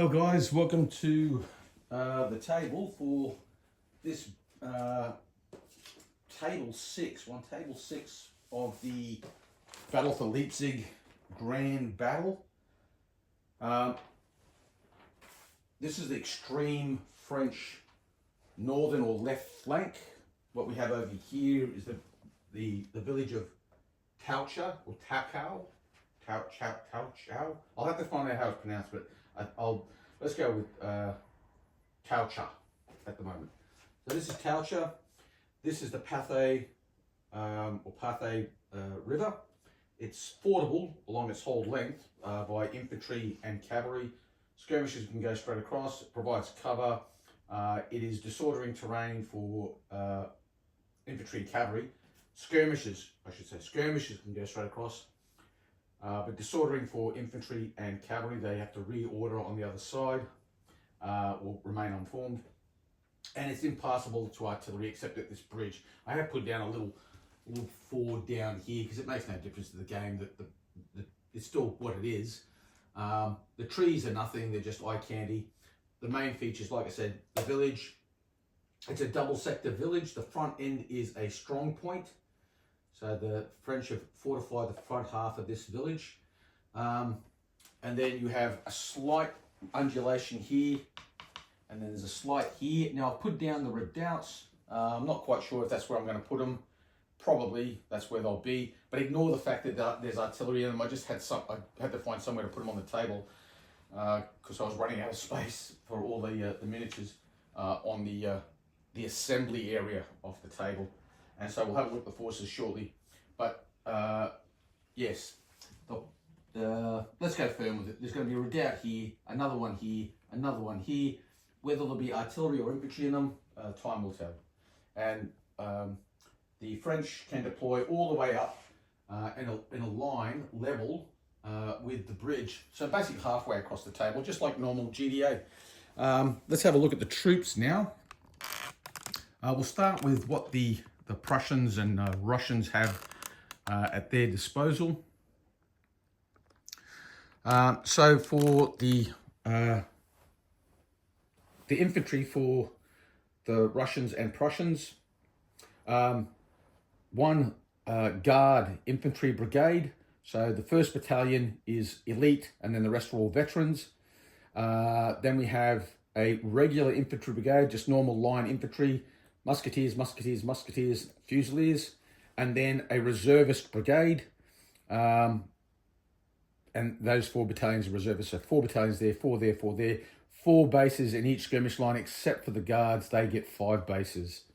Well guys, welcome to the table for this table 6 of the Battle for Leipzig Grand Battle. This is the extreme French northern or left flank. What we have over here is the village of Taucha or Taucha. I'll have to find out how it's pronounced, but let's go with Taucha at the moment. So this is Taucha. This is the Pathay River. It's fordable along its whole length by infantry and cavalry. Skirmishers can go straight across. It provides cover. It is disordering terrain for infantry and cavalry. Skirmishers can go straight across. But disordering for infantry and cavalry, they have to reorder on the other side or remain unformed. And it's impassable to artillery except at this bridge. I have put down a little ford down here because it makes no difference to the game. It's still what it is. The trees are nothing, they're just eye candy. The main features, like I said, the village. It's a double sector village. The front end is a strong point. So the French have fortified the front half of this village. And then you have a slight undulation here. And then there's a slight here. Now I've put down the redoubts. I'm not quite sure if that's where I'm going to put them. Probably that's where they'll be. But ignore the fact that there's artillery in them. I just had I had to find somewhere to put them on the table because I was running out of space for all the miniatures on the assembly area of the table. And so we'll have a look at the forces shortly. But yes, let's go firm with it. There's going to be a redoubt here, another one here, another one here. Whether there'll be artillery or infantry in them, time will tell. And the French can deploy all the way up in a line level with the bridge. So basically halfway across the table, just like normal GDA. Let's have a look at the troops now. We'll start with what the Prussians and Russians have at their disposal. So for the infantry for the Russians and Prussians, one Guard infantry brigade. So the 1st battalion is elite and then the rest are all veterans. Then we have a regular infantry brigade, just normal line infantry, musketeers, fusiliers, and then a reservist brigade. And those 4 battalions are reservists. So 4 battalions there, 4 there, 4 there. 4 bases in each skirmish line, except for the Guards, they get 5 bases.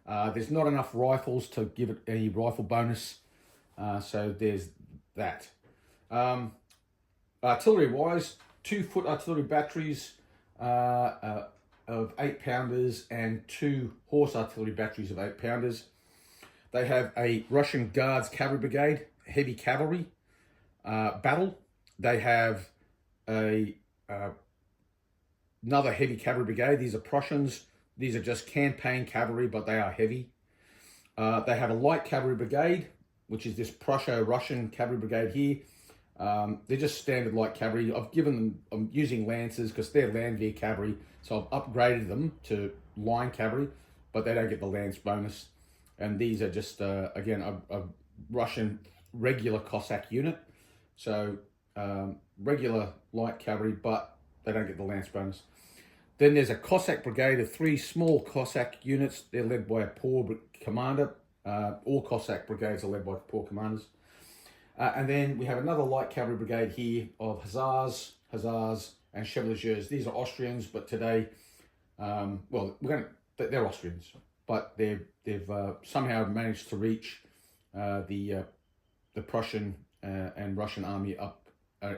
There's not enough rifles to give it any rifle bonus, so there's that. Artillery-wise, 2-foot artillery batteries of 8-pounders and 2 horse artillery batteries of 8-pounders. They have a Russian Guards cavalry brigade, heavy cavalry battle. They have another heavy cavalry brigade. These are Prussians. These are just campaign cavalry, but they are heavy. They have a light cavalry brigade, which is this Russian cavalry brigade here. They're just standard light cavalry. I'm using lancers because they're landwehr cavalry, so I've upgraded them to line cavalry, but they don't get the lance bonus. And these are just, again, a Russian regular Cossack unit. So regular light cavalry, but they don't get the lance bonus. Then there's a Cossack brigade of 3 small Cossack units. They're led by a Corps commander. All Cossack brigades are led by Corps commanders. And then we have another light cavalry brigade here of Hussars, and Chevaliers. These are Austrians, but today, they're Austrians, but they've somehow managed to reach the Prussian and Russian army up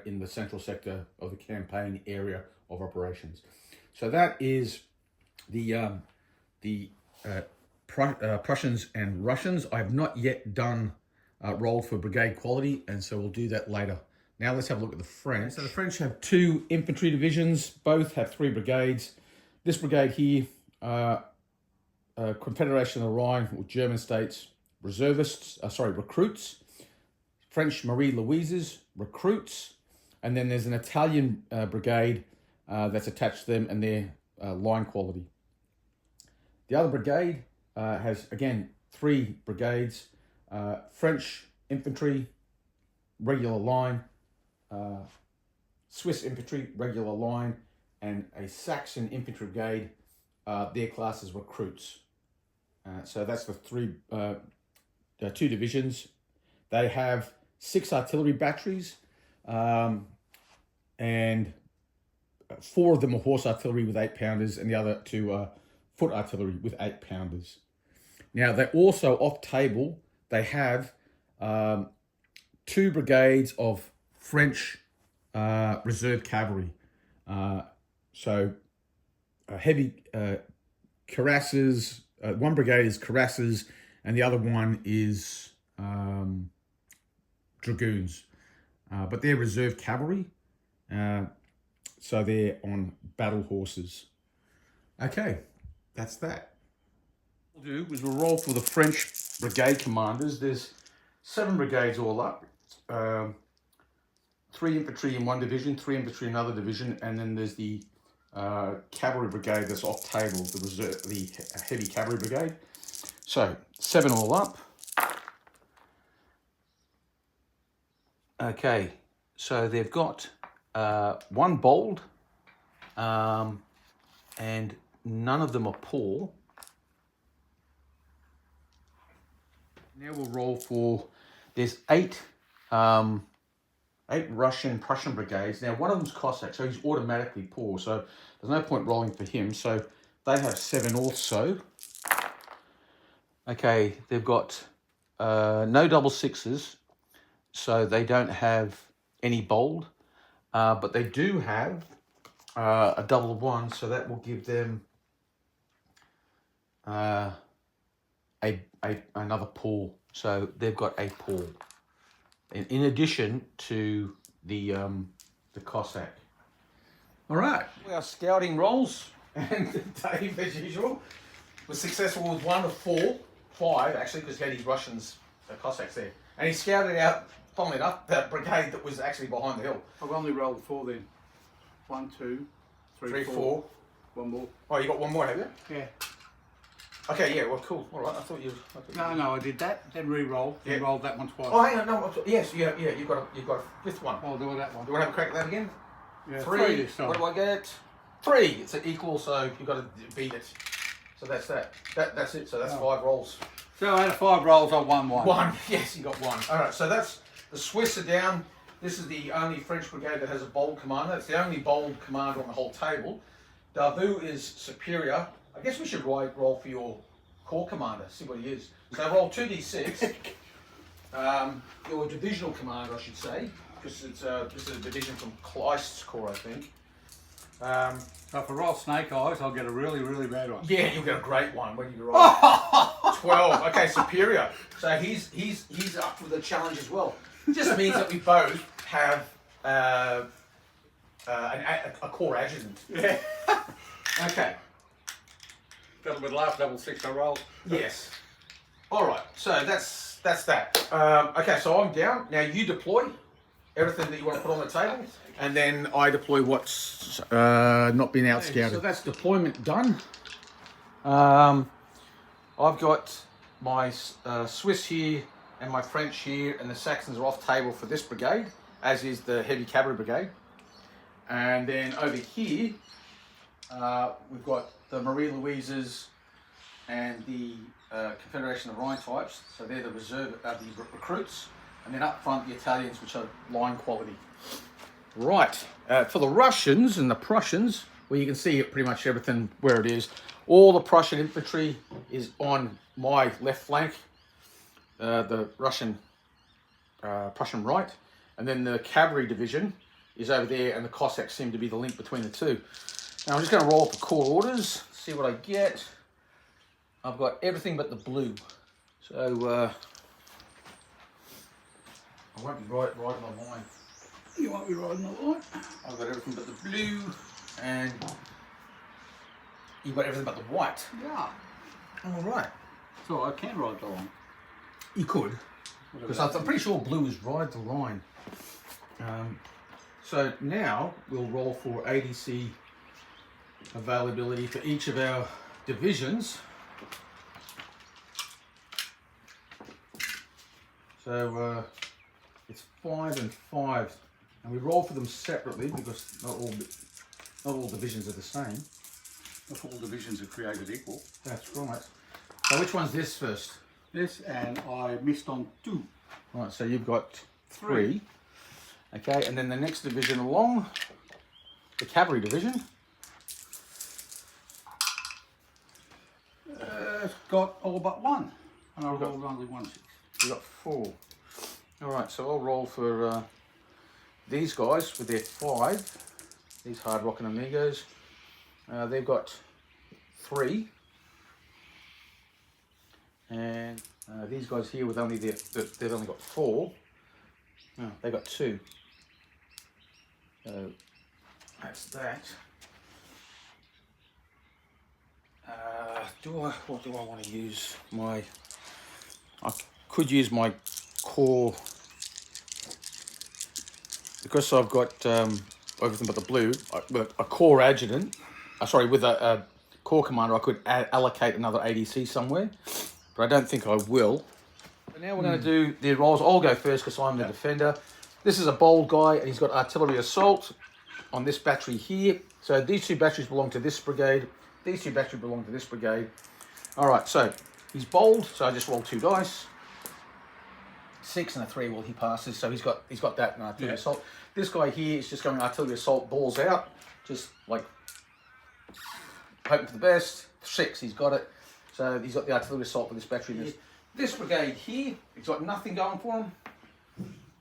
in the central sector of the campaign area of operations. So that is the Prussians and Russians. I have not yet done rolled for brigade quality, and so we'll do that later. Now let's have a look at the French. So the French have 2 infantry divisions. Both have 3 brigades. This brigade here, Confederation of the Rhine, or German states, recruits. French Marie Louises, recruits. And then there's an Italian brigade that's attached to them and their line quality. The other brigade has, again, 3 brigades. French infantry, regular line, Swiss infantry, regular line, and a Saxon infantry brigade. Their class as recruits. So that's the 2 divisions. They have 6 artillery batteries, and 4 of them are horse artillery with 8-pounders, and the other 2 are foot artillery with 8-pounders. Now, they also, off table, they have 2 brigades of French reserve cavalry. So heavy cuirasses. One brigade is cuirasses, and the other one is dragoons. But they're reserve cavalry, so they're on battle horses. Okay, that's that. What we'll do is we'll roll for the French brigade commanders. There's 7 brigades all up. 3 infantry in one division, 3 infantry in another division, and then there's the cavalry brigade that's off table, the heavy cavalry brigade. So 7 all up. Okay, so they've got 1 bold, and none of them are poor. Now we'll roll for, there's 8 Russian Prussian brigades. Now, one of them's Cossack, so he's automatically poor, so there's no point rolling for him. So they have 7 also. Okay, they've got no double 6s, so they don't have any bold, but they do have a double 1, so that will give them another paw. So they've got a paw, in addition to the Cossack. All right, our scouting rolls, and Dave, as usual, was successful with 1 of 5 actually, because he had his Russians, Cossacks there, and he scouted out, funnily enough, that brigade that was actually behind the hill. I've only rolled 4 then. 1, 2, 3, 4. 1 more. Oh, you got 1 more, have you? Yeah. Okay, yeah, well, cool. All right, I thought you. No, I did that. Then re-roll. Yeah. Rolled that one twice. Oh, hang on, no. Yes, yeah, you've got a 5th one. I'll do that one. You want to have a crack at that again? Yeah, 3 this time. What do I get? 3. It's an equal, so you've got to beat it. So that's that. That's it. So that's 5 rolls. So out of 5 rolls, I won 1. 1. Yes, you got 1. All right. So that's the Swiss are down. This is the only French brigade that has a bold commander. It's the only bold commander on the whole table. Davout is superior. I guess we should roll for your corps commander. See what he is. So roll 2d6. Your divisional commander, I should say, because it's this is a division from Kleist's corps, I think. So if I roll snake eyes, I'll get a really, really bad one. Yeah, you'll get a great one when you roll. 12. Okay, superior. So he's up for the challenge as well. Just means that we both have a corps adjutant. Yeah. Okay. That'll be the last double 6 I rolled. Yes. All right. So that's that. Okay. So I'm down. Now you deploy everything that you want to put on the table, and then I deploy what's not been out scouted. So that's deployment done. I've got my Swiss here and my French here, and the Saxons are off table for this brigade, as is the heavy cavalry brigade. And then over here, we've got the Marie Louises and the Confederation of Rhine types. So they're the reserve, the recruits. And then up front, the Italians, which are line quality. Right. For the Russians and the Prussians, well, you can see pretty much everything where it is. All the Prussian infantry is on my left flank. The Russian, Prussian right. And then the cavalry division is over there, and the Cossacks seem to be the link between the two. Now I'm just going to roll up the corps orders, see what I get. I've got everything but the blue. So I won't be riding the line. You won't be riding the line? I've got everything but the blue, and you've got everything but the white. Yeah. All right. So I can ride the line. You could, because I'm pretty sure blue is ride the line. So now we'll roll for ADC availability for each of our divisions. So it's 5 and 5, and we roll for them separately because not all divisions are the same. Not all divisions are created equal. That's right. So which one's this first? This, and I missed on 2. Right, so you've got 3. Okay, and then the next division along, the cavalry division. It's got all but 1, and I rolled only 1 6. You've got 4. All right, so I'll roll for these guys with their 5. These hard rocking amigos. They've got 3. And these guys here with only they've only got 4. No, they got 2. So that's that. What do I want to use? I could use my core because I've got everything but the blue. A core adjutant. With a corps commander, I could allocate another ADC somewhere, but I don't think I will. But now we're going to do the rolls. I'll go first because I'm the defender. This is a bold guy, and he's got artillery assault on this battery here. So these 2 batteries belong to this brigade. These 2 batteries belong to this brigade. All right, so he's bold, so I just roll 2 dice. 6 and a 3. Well, he passes, so he's got that in artillery assault. This guy here is just going artillery assault, balls out, just like hoping for the best. 6, he's got it. So he's got the artillery assault for this battery. This brigade here, he's got nothing going for him,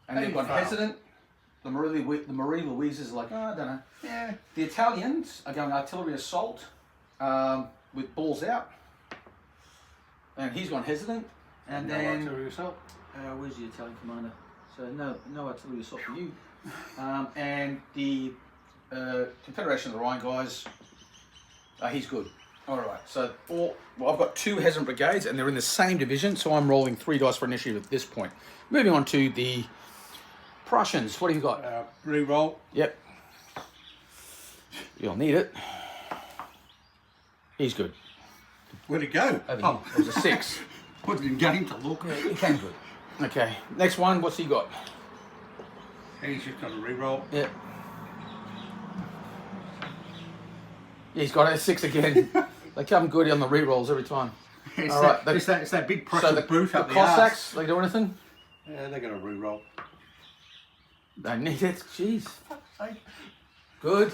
and they've gone hesitant. The Marie Louises are like, oh, I don't know. Yeah. The Italians are going artillery assault with balls out, and he's gone hesitant. And no then artillery assault. where's the Italian commander? So no artillery assault for you. And the Confederation of the Rhine guys, he's good. All right. So I've got 2 hesitant brigades, and they're in the same division. So I'm rolling 3 dice for initiative at this point. Moving on to the Prussians. What have you got? Re-roll. Yep. You'll need it. He's good. Where'd it go? Over here. It was a 6. Wasn't in game to look. Yeah, he came good. Okay. Next one. What's he got? He's just got a re-roll. Yep. Yeah, he's got a 6 again. They come good on the re-rolls every time. It's, All that, right, it's that big Prussian boot the up the Cossacks, arse. they do anything? Yeah, they're going to re-roll. They need it. Jeez. Good.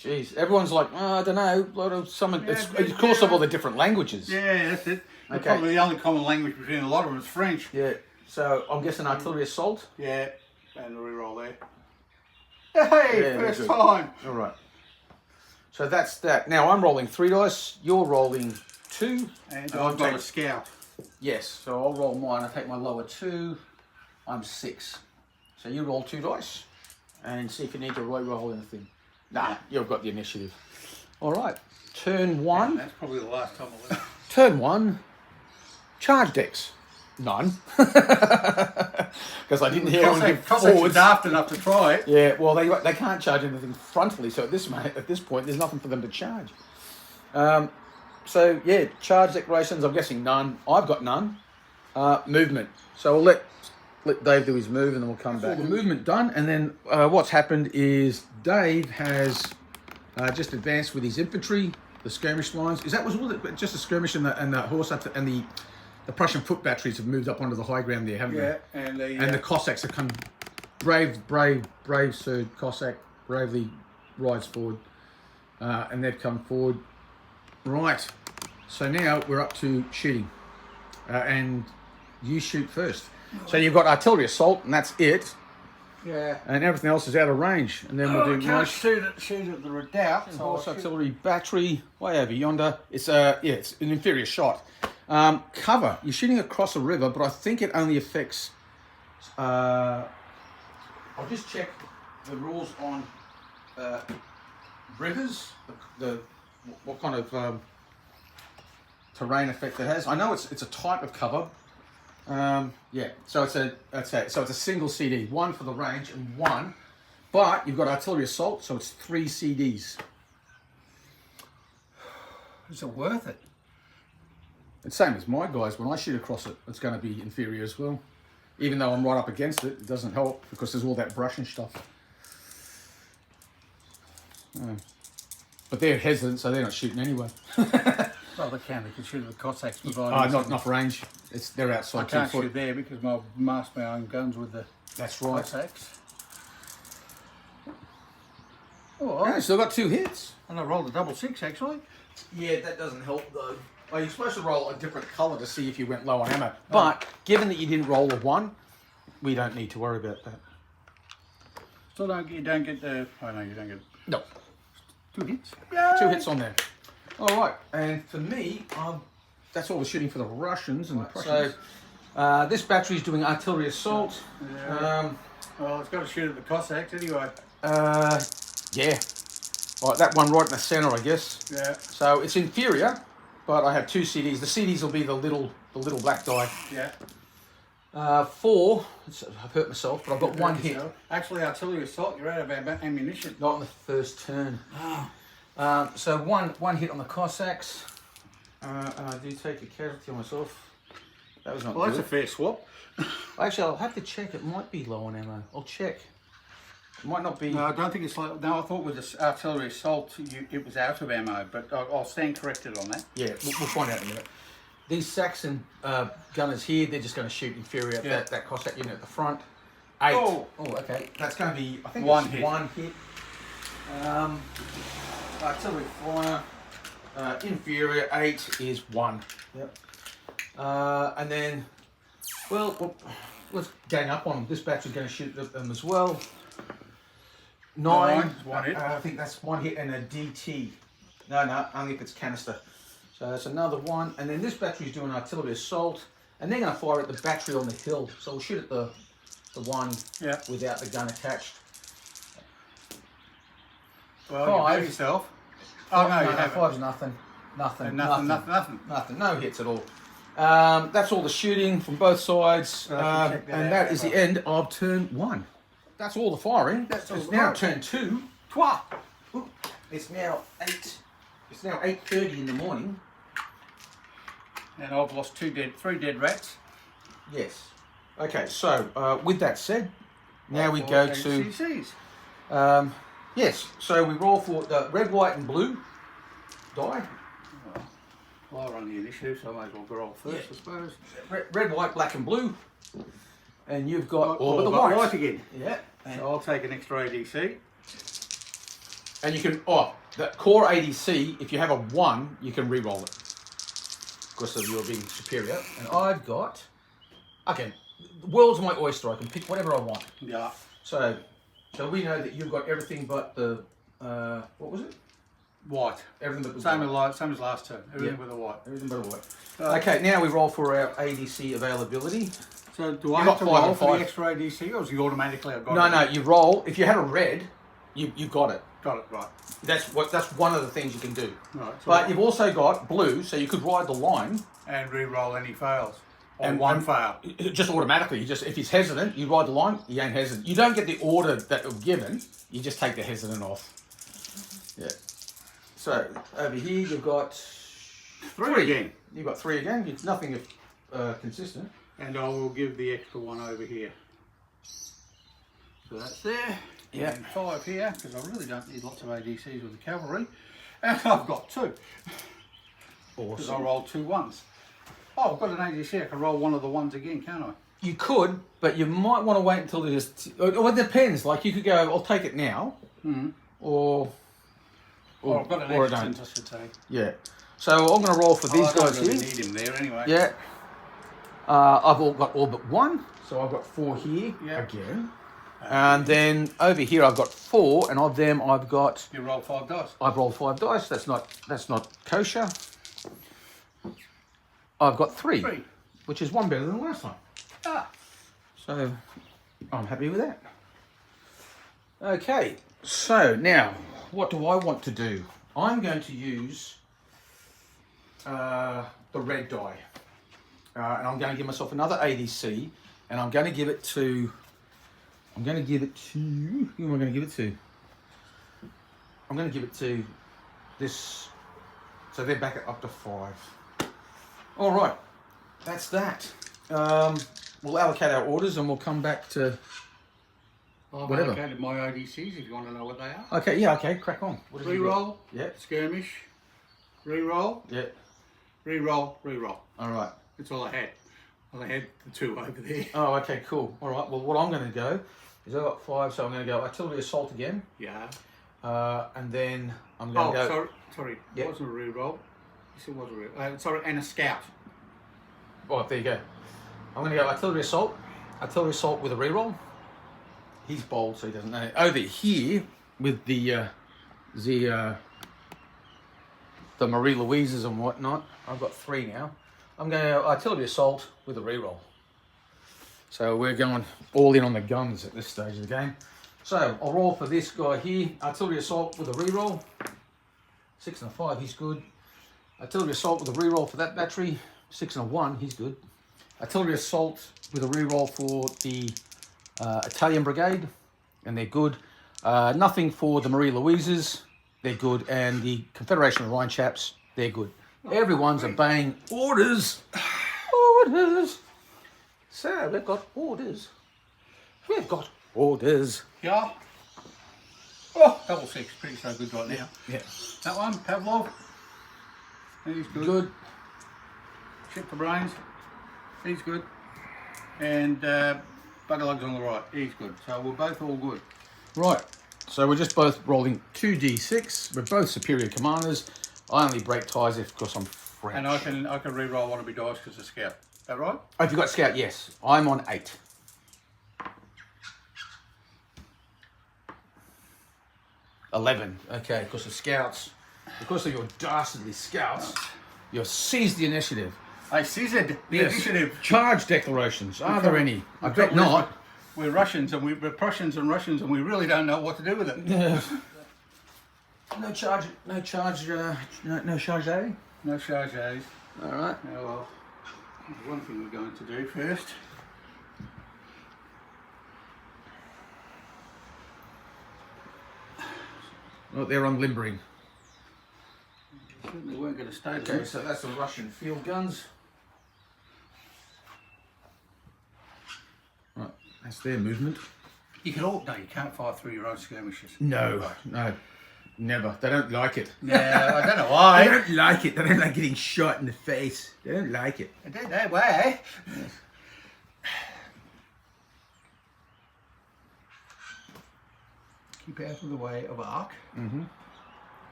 Jeez. Everyone's like, oh, I don't know. Of course, of all the different languages. Yeah, that's it. Okay. Probably the only common language between a lot of them is French. Yeah. So I'm guessing artillery assault. Yeah, and the re-roll there. Hey, Yeah, first good. time. All right. So that's that. Now I'm rolling 3 dice. You're rolling 2. And I've got a scout. Yes. So I'll roll mine. I take my lower 2. I'm 6. So you roll 2 dice and see if you need to re-roll anything. Nah, you've got the initiative. All right. Turn 1. That's probably the last time I went. Turn 1. Charge decks. None. Because I didn't hear anyone give forwards. Daft enough to try it. Yeah, well, they can't charge anything frontally, so at this point, there's nothing for them to charge. So, yeah, charge declarations, I'm guessing none. I've got none. Movement. So we'll let Dave do his move, and then we'll come back. The movement done, and then what's happened is Dave has just advanced with his infantry, the skirmish lines. Was it just a skirmish and the horse up and the Prussian foot batteries have moved up onto the high ground there, haven't they? Yeah, And the Cossacks have come, brave Sir Cossack bravely rides forward, and they've come forward. Right, so now we're up to shooting, and you shoot first. So you've got artillery assault, and that's it. Yeah. And everything else is out of range, and then we'll do can't shoot at the redoubt. So horse artillery battery way over yonder. It's it's an inferior shot. Cover. You're shooting across a river, but I think it only affects. I'll just check the rules on rivers. What kind of terrain effect it has. I know it's a type of cover. So it's a single CD, 1 for the range and 1 But you've got artillery assault, so it's 3 CDs. Is it worth it? It's same as my guys. When I shoot across it, it's going to be inferior as well. Even though I'm right up against it, it doesn't help because there's all that brush and stuff. But they're hesitant, so they're not shooting anyway. Well, they can shoot at the Cossacks. Not enough range. They're outside I can't 2 foot. shoot there because I mask my own guns with the That's right. Cossacks. Oh, still got 2 hits. And I rolled a double 6 actually. Yeah, that doesn't help though. Oh, you're supposed to roll a different colour to see if you went low on ammo. But given that you didn't roll a 1, we don't need to worry about that. Still you don't get the. Oh no, you don't get. No. 2 hits. Yay! 2 hits on there. All right, and for me, that's all the shooting for the Russians and the Prussians. So this battery's doing artillery assault. Yeah. Well, it's got to shoot at the Cossacks anyway. Yeah. Right, that one right in the centre, I guess. Yeah. So it's inferior, but I have 2 CDs. The CDs will be the little black die. Yeah. 4. I've hurt myself, but I've got 1 hit. Actually, artillery assault, you're out of ammunition. Not on the first turn. So one hit on the Cossacks, and I do take a casualty on myself. That was not Well, good. that's a fair swap. Actually, I'll have to check. It might be low on ammo. I'll check. It might not be. No, I don't think it's like. No, I thought with this artillery assault, it was out of ammo, but I'll stand corrected on that. Yeah, we'll find out in a minute. These Saxon gunners here, they're just going to shoot inferior at that Cossack unit at the front. 8. Oh, okay. That's going to be, I think, 1 it's hit. 1 hit. Artillery fire, inferior, 8 is 1. Yep. And then, well, let's gang up on them. This battery's going to shoot at them as well. 9. 1 hit. I think that's 1 hit and a DT. No, only if it's canister. So that's another 1. And then this battery's doing artillery assault. And they're going to fire at the battery on the hill. So we'll shoot at the one without the gun attached. Well, 5. you yourself. Oh no, you haven't. 5's nothing. Nothing. Nothing. No hits at all. That's all the shooting from both sides. And that is the end of turn 1. That's all the firing. It's now turn 2. Twa. It's now 8. It's now 8:30 in the morning. And I've lost 3 dead rats. Yes. Okay, so with that said, now we go to CCs. yes. So we roll for the red, white, and blue die. Well, I run the initiative, so I might as well roll first, I suppose. Red, white, black, and blue. And you've got all but the white. white Again. Yeah. So I'll take an extra ADC. And you can the core ADC. If you have a 1, you can re-roll it because of your being superior. And I've got the world's my oyster. I can pick whatever I want. Yeah. So we know that you've got everything but the what was it? White. Everything but the same white. Same as last turn. Everything with a white. Everything but a white. Okay, now we roll for our ADC availability. So do I have to roll for the extra ADC, or is he automatically? No. You roll. If you had a red, you got it. Got it right. That's one of the things you can do. Right. So But you've also got blue, so you could ride the line and re-roll any fails. Or and one fail. Just automatically. If he's hesitant, you ride the line. You ain't hesitant. You don't get the order that was given. You just take the hesitant off. Yeah. So over here you've got 3 again. You've got 3 again. It's nothing consistent. And I will give the extra 1 over here. So that's there. Yeah. And 5 here, because I really don't need lots of ADCs with the cavalry. And I've got 2. Because I rolled 2 1s. Oh, I've got an ADC. I can roll one of the 1s again, can't I? You could, but you might want to wait until it is. Well, it depends. Like you could go, I'll take it now, or I've got an adjutant, I should say. Yeah. So I'm going to roll for these guys I don't really here. need him there anyway. Yeah. I've got all but 1, so I've got 4 here again. And then over here I've got 4, and of them I've got. You roll 5 dice. I've rolled 5 dice. That's not kosher. I've got 3, which is 1 better than last time. So I'm happy with that. Okay, so now what do I want to do? I'm going to use the red die, and I'm going to give myself another ADC, and I'm going to give it to I'm going to give it to... Who am I going to give it to? I'm going to give it to this... So they're back up to 5. All right. That's that. We'll allocate our orders and we'll come back to... I've whatever. allocated my ODCs if you want to know what they are. Okay, yeah, okay, crack on. What have you got? Reroll, Yeah. skirmish, reroll, Yeah. reroll, reroll. All right. That's all I had. Well, I had the 2 over there. Oh, okay, cool. All right, well, what I'm going to go is I've got 5, so I'm going to go artillery assault again. Yeah. And then I'm going to go... sorry. Yeah. It wasn't a reroll. Yes, it was a reroll. Sorry, and a scout. Oh, there you go. I'm going to go artillery assault with a reroll. He's bold, so he doesn't know. Over here with the Marie Louises and whatnot, I've got 3 now. I'm going to go artillery assault with a reroll. So we're going all in on the guns at this stage of the game. So I'll roll for this guy here. Artillery assault with a reroll. 6 and a 5, he's good. Artillery assault with a reroll for that battery. 6 and a 1, he's good. Artillery assault with a reroll for the Italian brigade, and they're good. Nothing for the Marie Louises, they're good. And the Confederation of Rhine chaps, they're good. Everyone's obeying orders. Orders. So we've got orders. We've got orders. Yeah. Oh, double 6, pretty so good right now. Yeah. That one, Pavlov. He's good. Good. Chip the brains. He's good. And Buggerlugs on the right. He's good. So we're both all good. Right. So we're just both rolling 2d6. We're both superior commanders. I only break ties if, of course, I'm French. And I can re-roll one of my dice because of scout. Is that right? Oh, if you've got scout, yes. I'm on 8. $11. Okay, because of scouts. Because of your dastardly scouts, you've seized the initiative. I seized the initiative. Charge declarations. Are there any? I bet not. We're Russians and we're Prussians and Russians and we really don't know what to do with it. Yeah. No charge, no charge, no charge, eh? No charges. All right. Now, well, there's one thing we're going to do first. Well, they're unlimbering. Certainly weren't going to stay Okay, there. so that's the Russian field guns. Right, that's their movement. You can't fire through your own skirmishes. No, never. They don't like it. No, I don't know why. They don't like it. They don't like getting shot in the face. They don't like it. I don't know why. Yes. Keep out of the way of arc. Mm-hmm.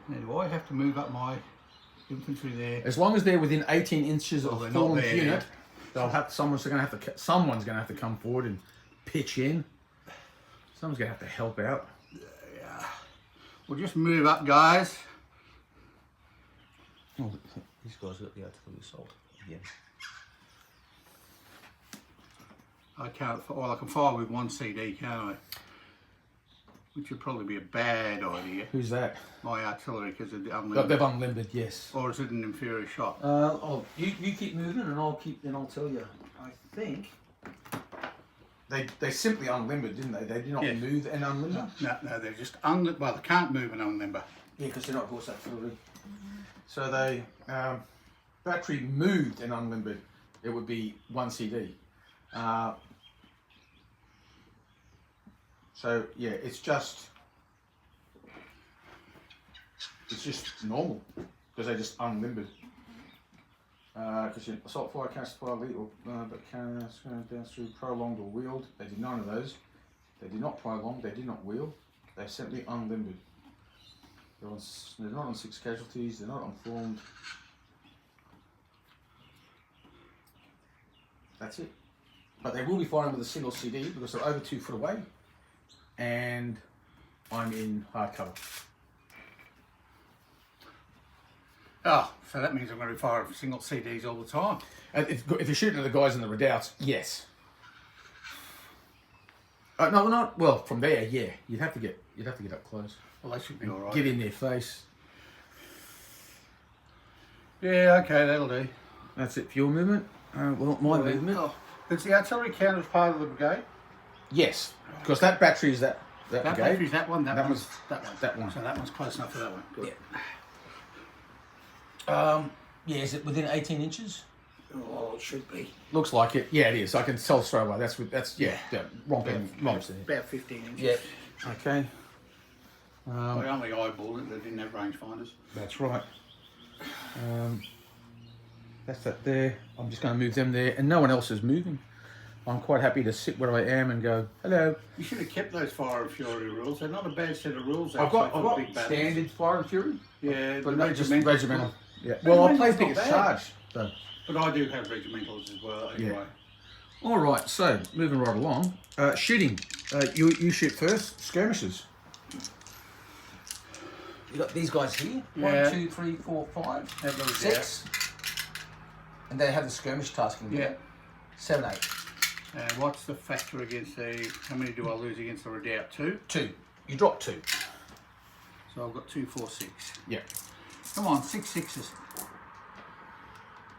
Now, do I have to move up my infantry there? As long as they're within 18 inches Well, of they're a not formed there unit, yet. they'll have someone's going to have to come forward and pitch in. Someone's going to have to help out. Yeah. We'll just move up, guys. Oh, these guys got the artillery assault again. I can't. Well, I can fire with one CD, can't I? Which would probably be a bad idea. Who's that? My artillery, because they're They've unlimited. unlimbered, yes. Or is it an inferior shot? You keep moving and I'll tell you. I think they simply unlimbered, didn't they? They did not Yes. move and unlimber. No, they're just unlimbered. Well, they can't move and unlimber. Yeah, because they're not horse artillery. So they battery moved and unlimbered. It would be 1 CD. So yeah, it's just normal because they just unlimbered. Because assault fire, cast fire, lead, or but can down through prolonged or wheeled. They did none of those. They did not prolong. They did not wheel. They simply unlimbered. They're not on 6 casualties. They're not unformed. That's it. But they will be firing with a single CD because they're over 2 foot away, and I'm in hard cover. Oh, so that means I'm going to be firing single CDs all the time. If you're shooting at the guys in the redoubts, yes. No, not well. From there, yeah, you'd have to get up close. Well, they should be all right. Get in their face. Yeah, okay, that'll do. That's it for your movement. Well, my movement. Oh, Does the artillery count as part of the brigade? Yes, because that battery is that brigade. Battery's that one, that one's that one. So that one's close enough for that one. Good. Yeah, is it within 18 inches? Oh, it should be. Looks like it. Yeah, it is. I can tell straight away. That's romping. About 15 inches. Yeah. Okay. I only eyeballed it, they didn't have rangefinders. That's right. That's that there. I'm just going to move them there, and no one else is moving. I'm quite happy to sit where I am and go, hello. You should have kept those fire and fury rules. They're not a bad set of rules. I've got big battles. standard fire and fury. Yeah, but the not just regimental. regimental. Yeah. Well, I play Regimental's biggest not bad. charge. So. But I do have regimentals as well, anyway. All right. So moving right along. Shooting. You shoot first. Skirmishes. You got these guys here. Yeah. 1, 2, 3, 4, 5, Have those 6. And they have the skirmish tasking. Yeah. 7, 8. And what's the factor against the... How many do I lose against the redoubt? 2? 2. You drop 2. So I've got 2, 4, 6. Yeah. Come on, 6 sixes.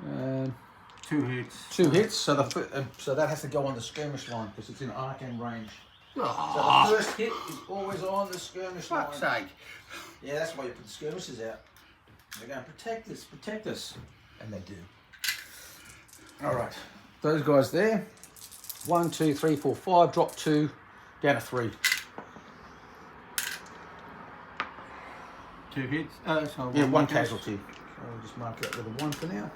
2 hits. 2 hits. So that has to go on the skirmish line because it's in arc and range. Oh, So the first hit is always on the skirmish line. Fuck's sake. yeah, that's why you put the skirmishes out. They're going to protect us, protect us. And they do. All right. Those guys there. 1, 2, 3, 4, 5. Drop 2. Down to 3. 2 hits. So Yeah, 1 casualty. So I'll just mark that with a 1 for now.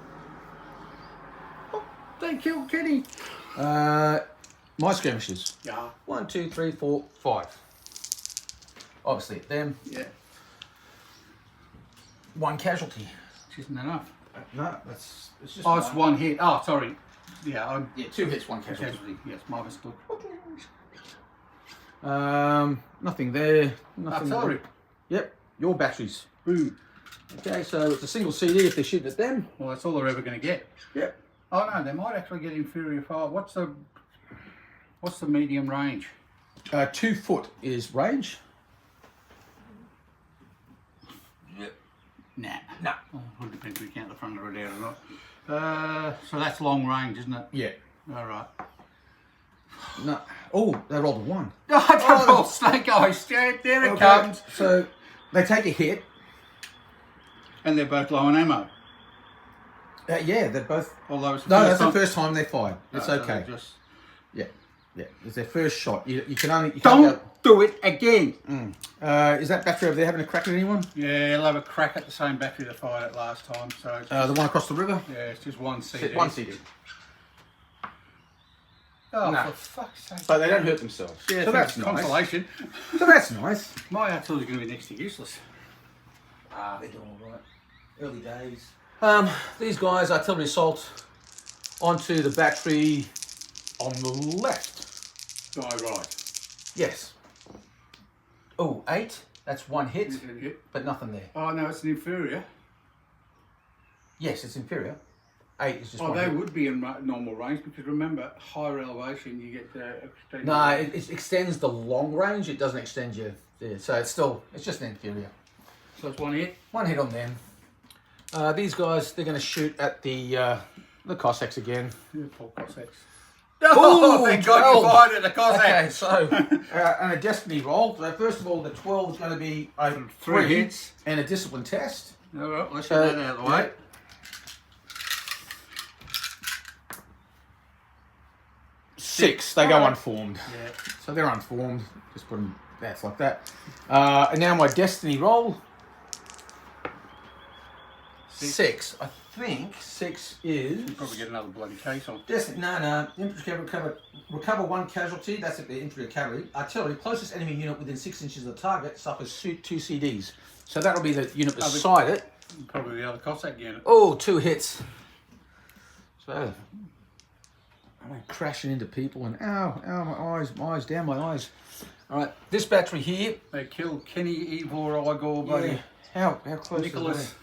They killed Kenny. My skirmishes. Yeah. 1, 2, 3, 4, 5. Obviously, them. Yeah. 1 casualty. Which isn't enough. No, it's just. Oh, it's 1 hit. Oh, sorry. Yeah, Yeah, 2 hits, 1 casualty. casualty. Yes, my mistake. Nothing there. Nothing. Artillery. There. Yep, your batteries. Boom. Okay, so it's a single CD if they're shooting at them. Well, that's all they're ever going to get. Yep. Oh no, they might actually get inferior fire. What's the medium range? 2 foot is range. Nah. No. Oh, it depends if we count the front of it out or not. So that's long range, isn't it? Yeah. All right. No. Oh, they rolled a 1. Oh, snake eyes. There it comes. So they take a hit. And they're both low on ammo. Yeah, they're both. Although it's the No, first that's time. the first time they fired. It's So okay. they're just... Yeah, yeah. It's their first shot. You can only. You Don't can't do it again. go, is that battery over there having a crack at anyone? Yeah, they'll have a crack at the same battery that fired it last time. So it's The one across the river. yeah, it's just 1 CD. 1 CD. Oh, No. for fuck's sake. But they don't hurt themselves. Yeah, so that's nice. consolation. So that's nice. My artillery's going to be next to useless. They're doing all right. Early days. These guys, artillery assault onto the battery on the left. Oh, right. Yes. Oh, 8. That's 1 hit, Is it a hit? but nothing there. Oh, no, it's an inferior. Yes, it's inferior. 8 is just Oh, 1 they hit. would be in normal range because remember, higher elevation you get extended. No, it extends the long range. It doesn't extend you there. So it's just an inferior. So it's 1 hit. 1 hit on them. These guys, they're going to shoot at the Cossacks again. Yeah, poor Cossacks. Oh, thank God 12. you fired at the Cossacks. Okay, so And a destiny roll. So first of all, the 12 is going to be a 3 hits. and a discipline test. All right, let's get that out of the way. 6, they go Alright. unformed. Yeah. So they're unformed. Just put them. That's like that. And now my destiny roll. 6. I think 6 is. Probably get another bloody case on. Destiny. No. Infantry can recover 1 casualty. That's at the infantry or cavalry. Artillery. Closest enemy unit within 6 inches of the target suffers 2 CDs. So that'll be the unit beside it. Probably the other Cossack unit. oh, 2 hits. So I went crashing into people and ow, my eyes, down my eyes. All right, this battery here. They killed Kenny, Ivor, Igor, buddy. How close? Nicholas. Is that?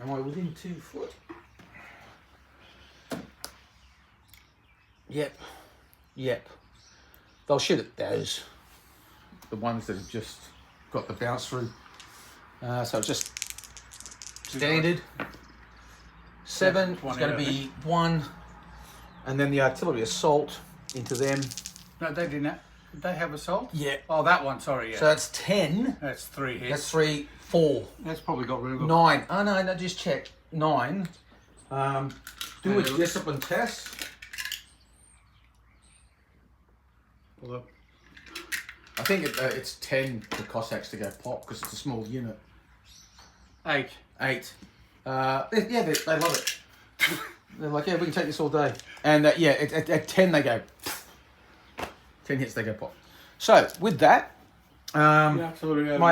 Am I within 2 foot? Yep. They'll shoot at those. The ones that have just got the bounce through. So it's just standard. 7 One is going to out, be 1, And then the artillery assault into them. No, they didn't. Did they have assault? Yeah. Oh, that one. Sorry. Yeah. So that's 10. That's 3 hits. That's 3, 4. That's probably got rid of them. 9. Oh no, just check. 9. Do a discipline test. Although, I think it's 10 for Cossacks to go pop because it's a small unit. 8. 8. They love it. They're like, yeah, we can take this all day. And yeah, at 10 they go. 10 hits they go pop. So with that, my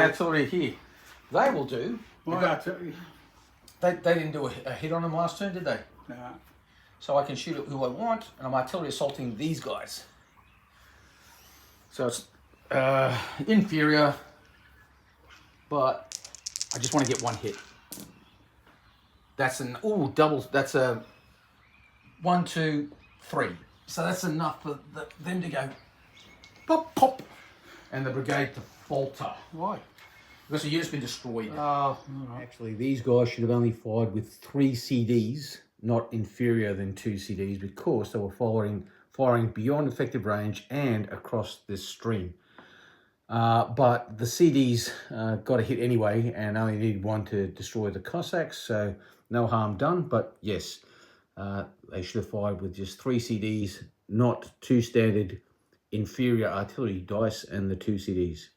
artillery here, they will do. They didn't do a hit on them last turn, did they? No. So I can shoot at who I want, and I'm artillery assaulting these guys. So it's inferior, but I just want to get 1 hit. That's an double. That's a 1, 2, 3. So that's enough for them to go pop, pop, and the brigade to falter. Why? Because the unit's been destroyed. Oh, Actually, these guys should have only fired with 3 CDs, not inferior than 2 CDs, because they were firing beyond effective range and across this stream. But the CDs got a hit anyway, and only needed 1 to destroy the Cossacks, so no harm done. But yes, they should have fired with just 3 CDs, not 2 standard inferior artillery dice and the 2 CDs.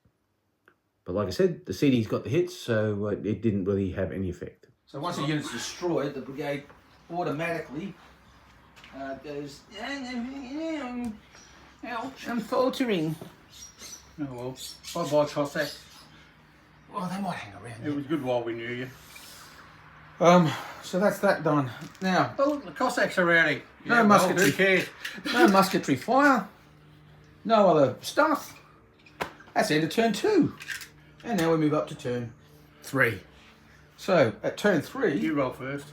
But like I said, the CDs got the hits, so it didn't really have any effect. So once the unit's destroyed, the brigade automatically goes, ouch, I'm faltering. oh well. Bye-bye, Cossack. Well, they might hang around. It was good while we knew you. So that's that done. Now, Oh, the Cossacks are rowdy. No musketry. Who cares? no musketry fire, no other stuff. That's the end of turn 2. And now we move up to turn 3. So at turn 3, You roll first.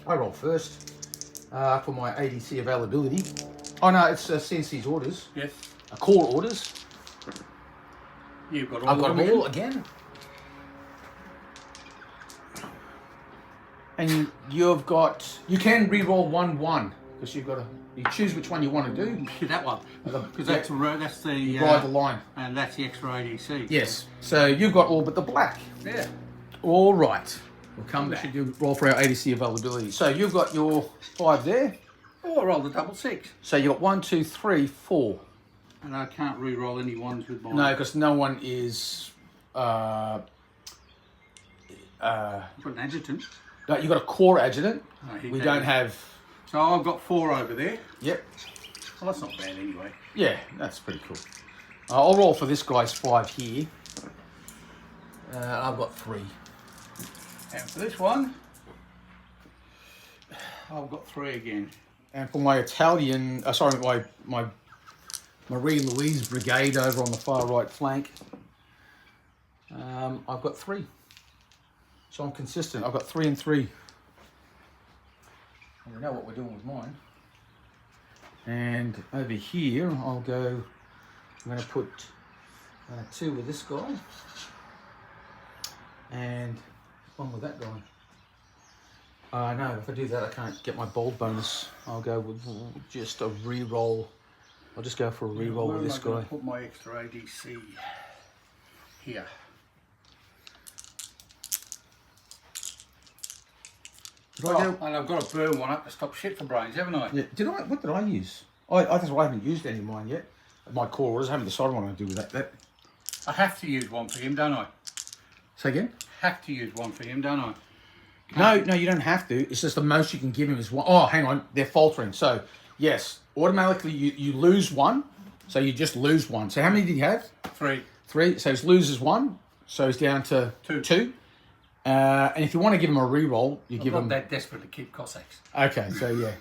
I roll first for my ADC availability. Oh no, it's CNC's orders, Yes. call orders. You've got all I've got of them them all again. And you've got, you can re-roll 1-1 because you choose which one you want to do. that one. Because that's the Ride the line. and that's the extra ADC. Yes. So you've got all but the black. Yeah. All right. We'll come back. We should roll for our ADC availability. So you've got your 5 there. Oh, I rolled a double 6. So you've got 1, 2, 3, 4. And I can't re-roll any ones with mine. No, because no one is. I've got an adjutant. No, you've got a core adjutant. Oh, he We can. don't have. So I've got 4 over there. Yep. Well, that's not bad anyway. Yeah, that's pretty cool. I'll roll for this guy's 5 here. I've got 3. And for this one, I've got 3 again. And for my Italian, my Marie Louise brigade over on the far right flank, I've got 3. So I'm consistent. I've got 3 and 3. And we know what we're doing with mine. And over here, I'll go. I'm going to put 2 with this guy, and 1 with that guy. No, if I do that, I can't get my bold bonus. I'll go with just a re-roll. I'll just go for a re-roll with this Where am I guy. gonna put my extra ADC here. Did I go? And I've got to burn one up to stop shit for brains, haven't I? Yeah. What did I use? I haven't used any of mine yet. My core orders. I haven't decided what I'm going to do with that. I have to use one for him, don't I? Say again? Have to use one for him, don't I? No, you don't have to. It's just the most you can give him is 1. Oh, hang on. They're faltering. So, yes, automatically you lose 1. So you just lose 1. So how many did he have? 3. 3. So he loses 1. So he's down to 2. And if you want to give him a re-roll, you give I'm him. not that desperate to keep Cossacks. Okay, so yeah.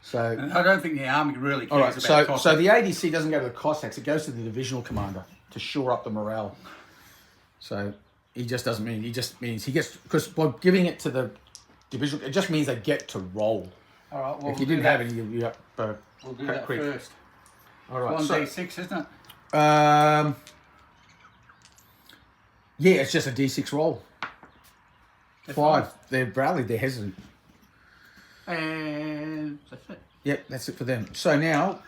So. And I don't think the army really cares All right, about so Cossacks. the ADC doesn't go to the Cossacks, it goes to the divisional commander to shore up the morale. So he just doesn't mean, he just means he gets, because by giving it to the divisional, it just means they get to roll. All right, well, If you didn't have any, you're up. We'll do that quick. first. All right, 1d6, isn't it? Yeah, it's just a D6 roll. 5. They're rallied, they're hesitant. And that's it. Yep, that's it for them. So now,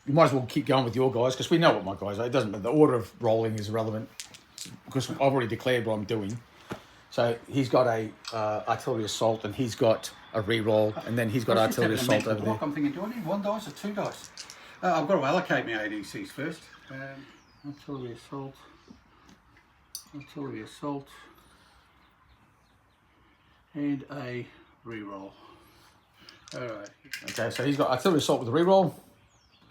you might as well keep going with your guys because we know what my guys are. It doesn't matter. The order of rolling is irrelevant because I've already declared what I'm doing. So he's got a artillery assault and he's got a re-roll, and then he's got artillery assault over there. I'm thinking, do I need 1 dice or 2 dice? I've got to allocate my ADCs first. Artillery assault. Artillery assault. And a re-roll. Alright. Okay, so he's got artillery assault with a re-roll.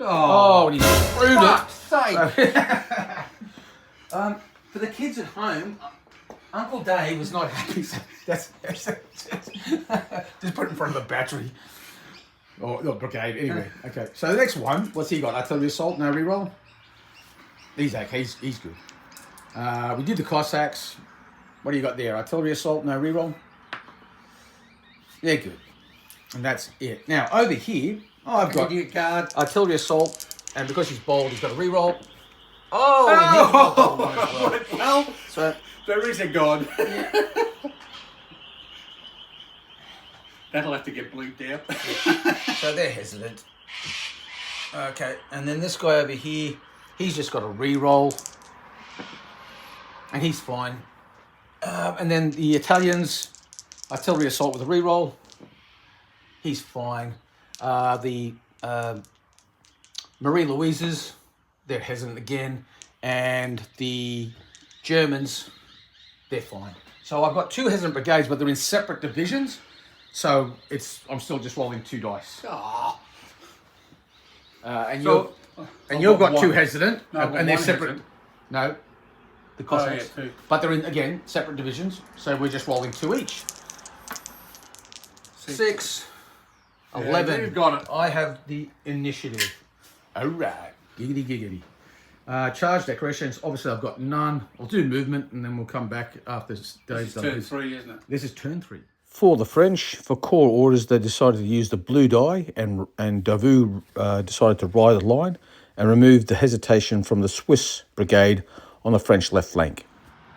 Oh, and he screwed sake! For the kids at home, Uncle Dave was not happy. So that's just put it in front of the battery. Or not brigade, anyway. Okay, so the next one, what's he got? Artillery assault, no re-roll? He's okay, he's good. We did the Cossacks. What do you got there? Artillery assault, no re-roll? They're good. And that's it. Now, over here, I've got Idiot guard. artillery assault, and because he's bold, he's got a re-roll. Oh! Well, So, there is a god. yeah. That'll have to get bleeped out. So they're hesitant. Okay, and then this guy over here, he's just got a re-roll, and he's fine. And then the Italians, artillery assault with a re-roll, he's fine. The Marie Louises, they're hesitant again, and the Germans, they're fine. So I've got 2 hesitant brigades, but they're in separate divisions. So I'm still just rolling 2 dice. Oh. And So, you've got 2 one. hesitant, No, I've got and they're one separate. hesitant. No, the Cossacks. yeah, 2. But they're in again separate divisions. So we're just rolling 2 each. 6, 11. You've got it. I have the initiative. All right, giggity giggity. Charge decorations. Obviously, I've got none. I'll do movement, and then we'll come back after Dave's This is done turn his. 3, isn't it? This is turn 3. For the French, for core orders, they decided to use the blue die, and Davout decided to ride the line and remove the hesitation from the Swiss brigade on the French left flank.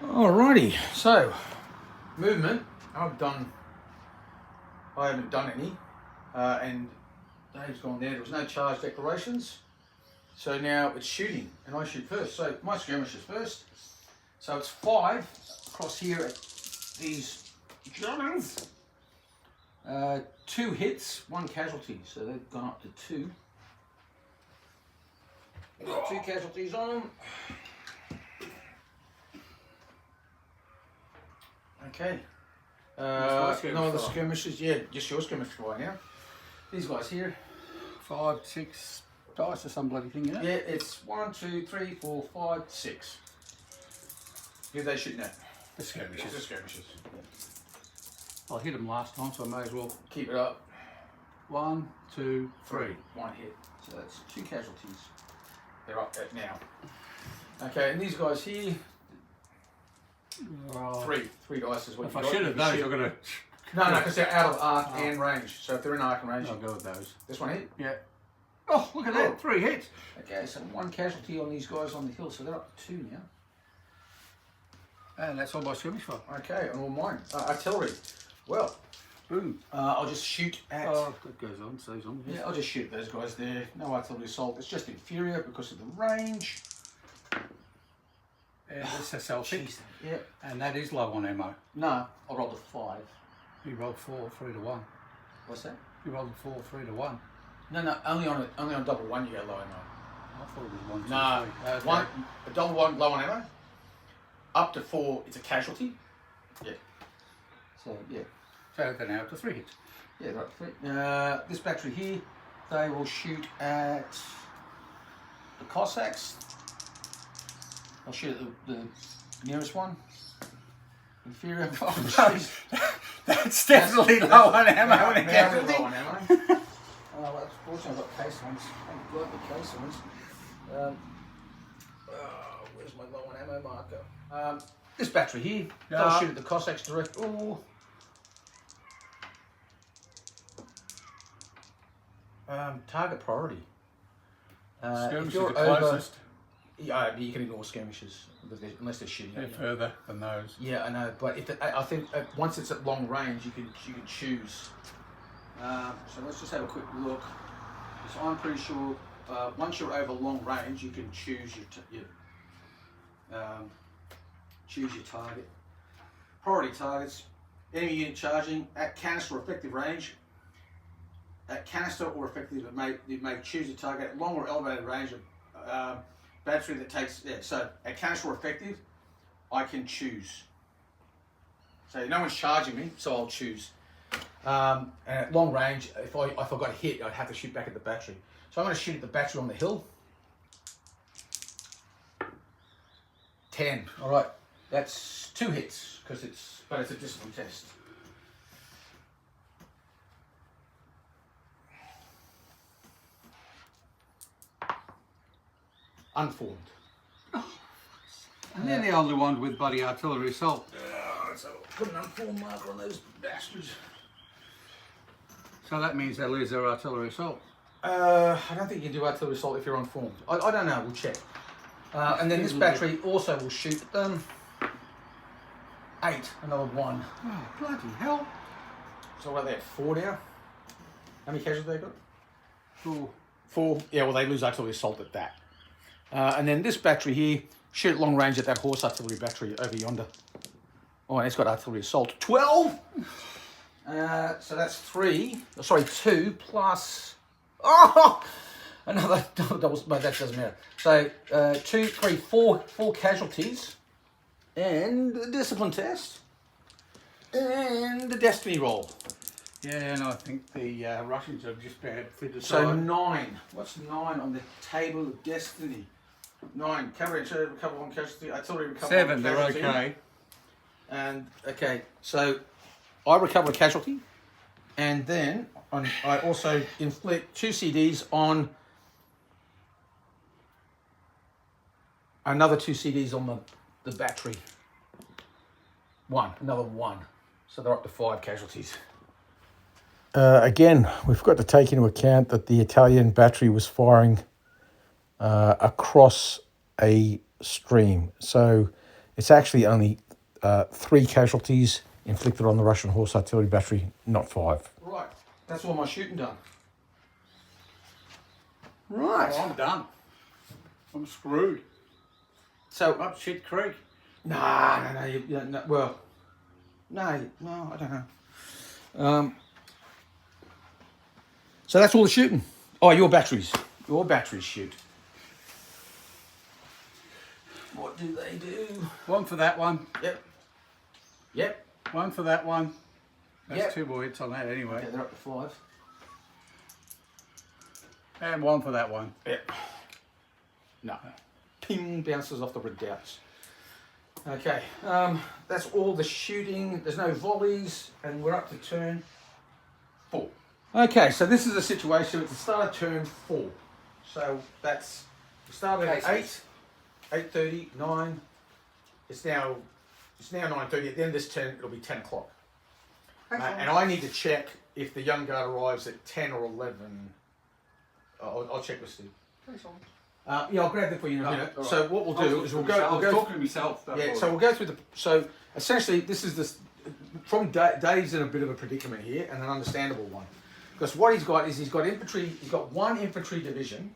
Alrighty, so movement. I haven't done any, and Dave's gone there. There was no charge declarations, so now it's shooting, and I shoot first. So my skirmishes first. So it's 5 across here at these Germans. 2 hits, 1 casualty, so they've gone up to 2. Got 2 casualties on them. Okay. No other skirmishes. Yeah, just your skirmish right now. These guys here. 5, 6 dice or some bloody thing, you know? Yeah, it's 1, 2, 3, 4, 5, 6. Who are they shooting at? The skirmishes. The skirmishes. I hit them last time, so I may as well. Keep it up. 1, 2, 3. 1 hit. So that's 2 casualties. They're up at now. Okay, and these guys here. 3 dice is what If you I got. shoot at those, I'm going to. No, because they're out of arc and range. So if they're in arc and range, I'll go with those. this one hit. Yeah. Oh, look at that. 3 hits. Okay, so 1 casualty on these guys on the hill, so they're up to 2 now. And that's all my skirmish for. Okay, and all mine. Artillery. Well, Boom. I'll just shoot at. Oh, that goes on, stays on. Yeah, I'll just shoot those guys there. No artillery assault. It's just inferior because of the range. And it's a Celtic. Jeez. Yeah. And that is low on ammo. No, I rolled a 5. You rolled 4, 3 to 1. What's that? You rolled 4, 3 to 1. No, only on double 1 you get low ammo. I thought it was 1, 2, No, 3. Okay. a double 1 low on ammo. Up to 4, it's a casualty. Yeah. So yeah. So they're now up to 3 hits. Yeah, right. This battery here, they will shoot at the Cossacks. I'll shoot at the nearest one. Inferior. That's definitely low on ammo and a Very casualty. low on ammo. Well, fortunately I've got case ones. Thank God the case ones. Where's my low on ammo marker? This battery here, they'll shoot at the Cossacks direct. Ooh. Target priority. Skirmishes if you're are closest. Yeah, you can ignore skirmishes unless they're shooting. They're at you. further than those. Yeah, I know, but I think once it's at long range, you can choose So let's just have a quick look. So I'm pretty sure once you're over long range, you can choose your target. Priority targets. Enemy unit charging at canister or effective range. At canister or effective, you may choose a target at long or elevated range of battery that takes. Yeah, so at canister or effective, I can choose. So no one's charging me, so I'll choose. And at long range, if I got hit, I'd have to shoot back at the battery. So I'm going to shoot at the battery on the hill. 10. All right, that's 2 hits but it's a discipline test. Unformed. And they're the only one with bloody artillery assault. So put an unformed marker on those bastards. So that means they lose their artillery assault. I don't think you can do artillery assault if you're unformed. I don't know, we'll check. And then this battery also will shoot 8, another 1. Oh, bloody hell. So what are they at, 4 now? How many casualties they got? 4. 4, yeah, well they lose artillery assault at that. And then this battery here, shoot at long range at that horse artillery battery over yonder. Oh, and it's got artillery assault. 12! So that's 2 plus... Oh! Another double... No, that doesn't matter. So 2, 3, 4 casualties. And the discipline test. And the destiny roll. Yeah, and I think the Russians have just about fitted So aside. 9. What's 9 on the table of destiny? 9. Cavalry recover 1 casualty. Artillery recover 7, 1 they're casualty. okay. And okay, so I recover a casualty, and then I also inflict 2 CDs on another 2 CDs on the battery. Another 1. So they're up to 5 casualties. Again, we've got to take into account that the Italian battery was firing across a stream. So it's actually only 3 casualties inflicted on the Russian horse artillery battery, not 5. Right, that's all my shooting done. Right. Oh, I'm done. I'm screwed. So Up shit creek. no, well, no, I don't know. So that's all the shooting. Oh, your batteries shoot. What do they do? 1 for that one. Yep. 1 for that one. That's Yep. 2 more hits on that anyway. Okay, they're up to 5. And 1 for that one. Yep. No. Ping, bounces off the redoubts. Okay, that's all the shooting. There's no volleys, and we're up to turn 4. Okay, so this is the situation. It's the start of turn 4. So that's we started at 8:30, 9. It's now 9:30. At the end of this turn, it'll be 10 o'clock. And I need to check if the young guard arrives at 10 or 11. I'll check with Steve. Yeah, I'll grab that for you in a minute. All right. So what we'll do is we'll go. I was talking to myself. Yeah, so we'll go through so essentially this is this, from Dave's in a bit of a predicament here, and an understandable one. Because what he's got is he's got 1 infantry division,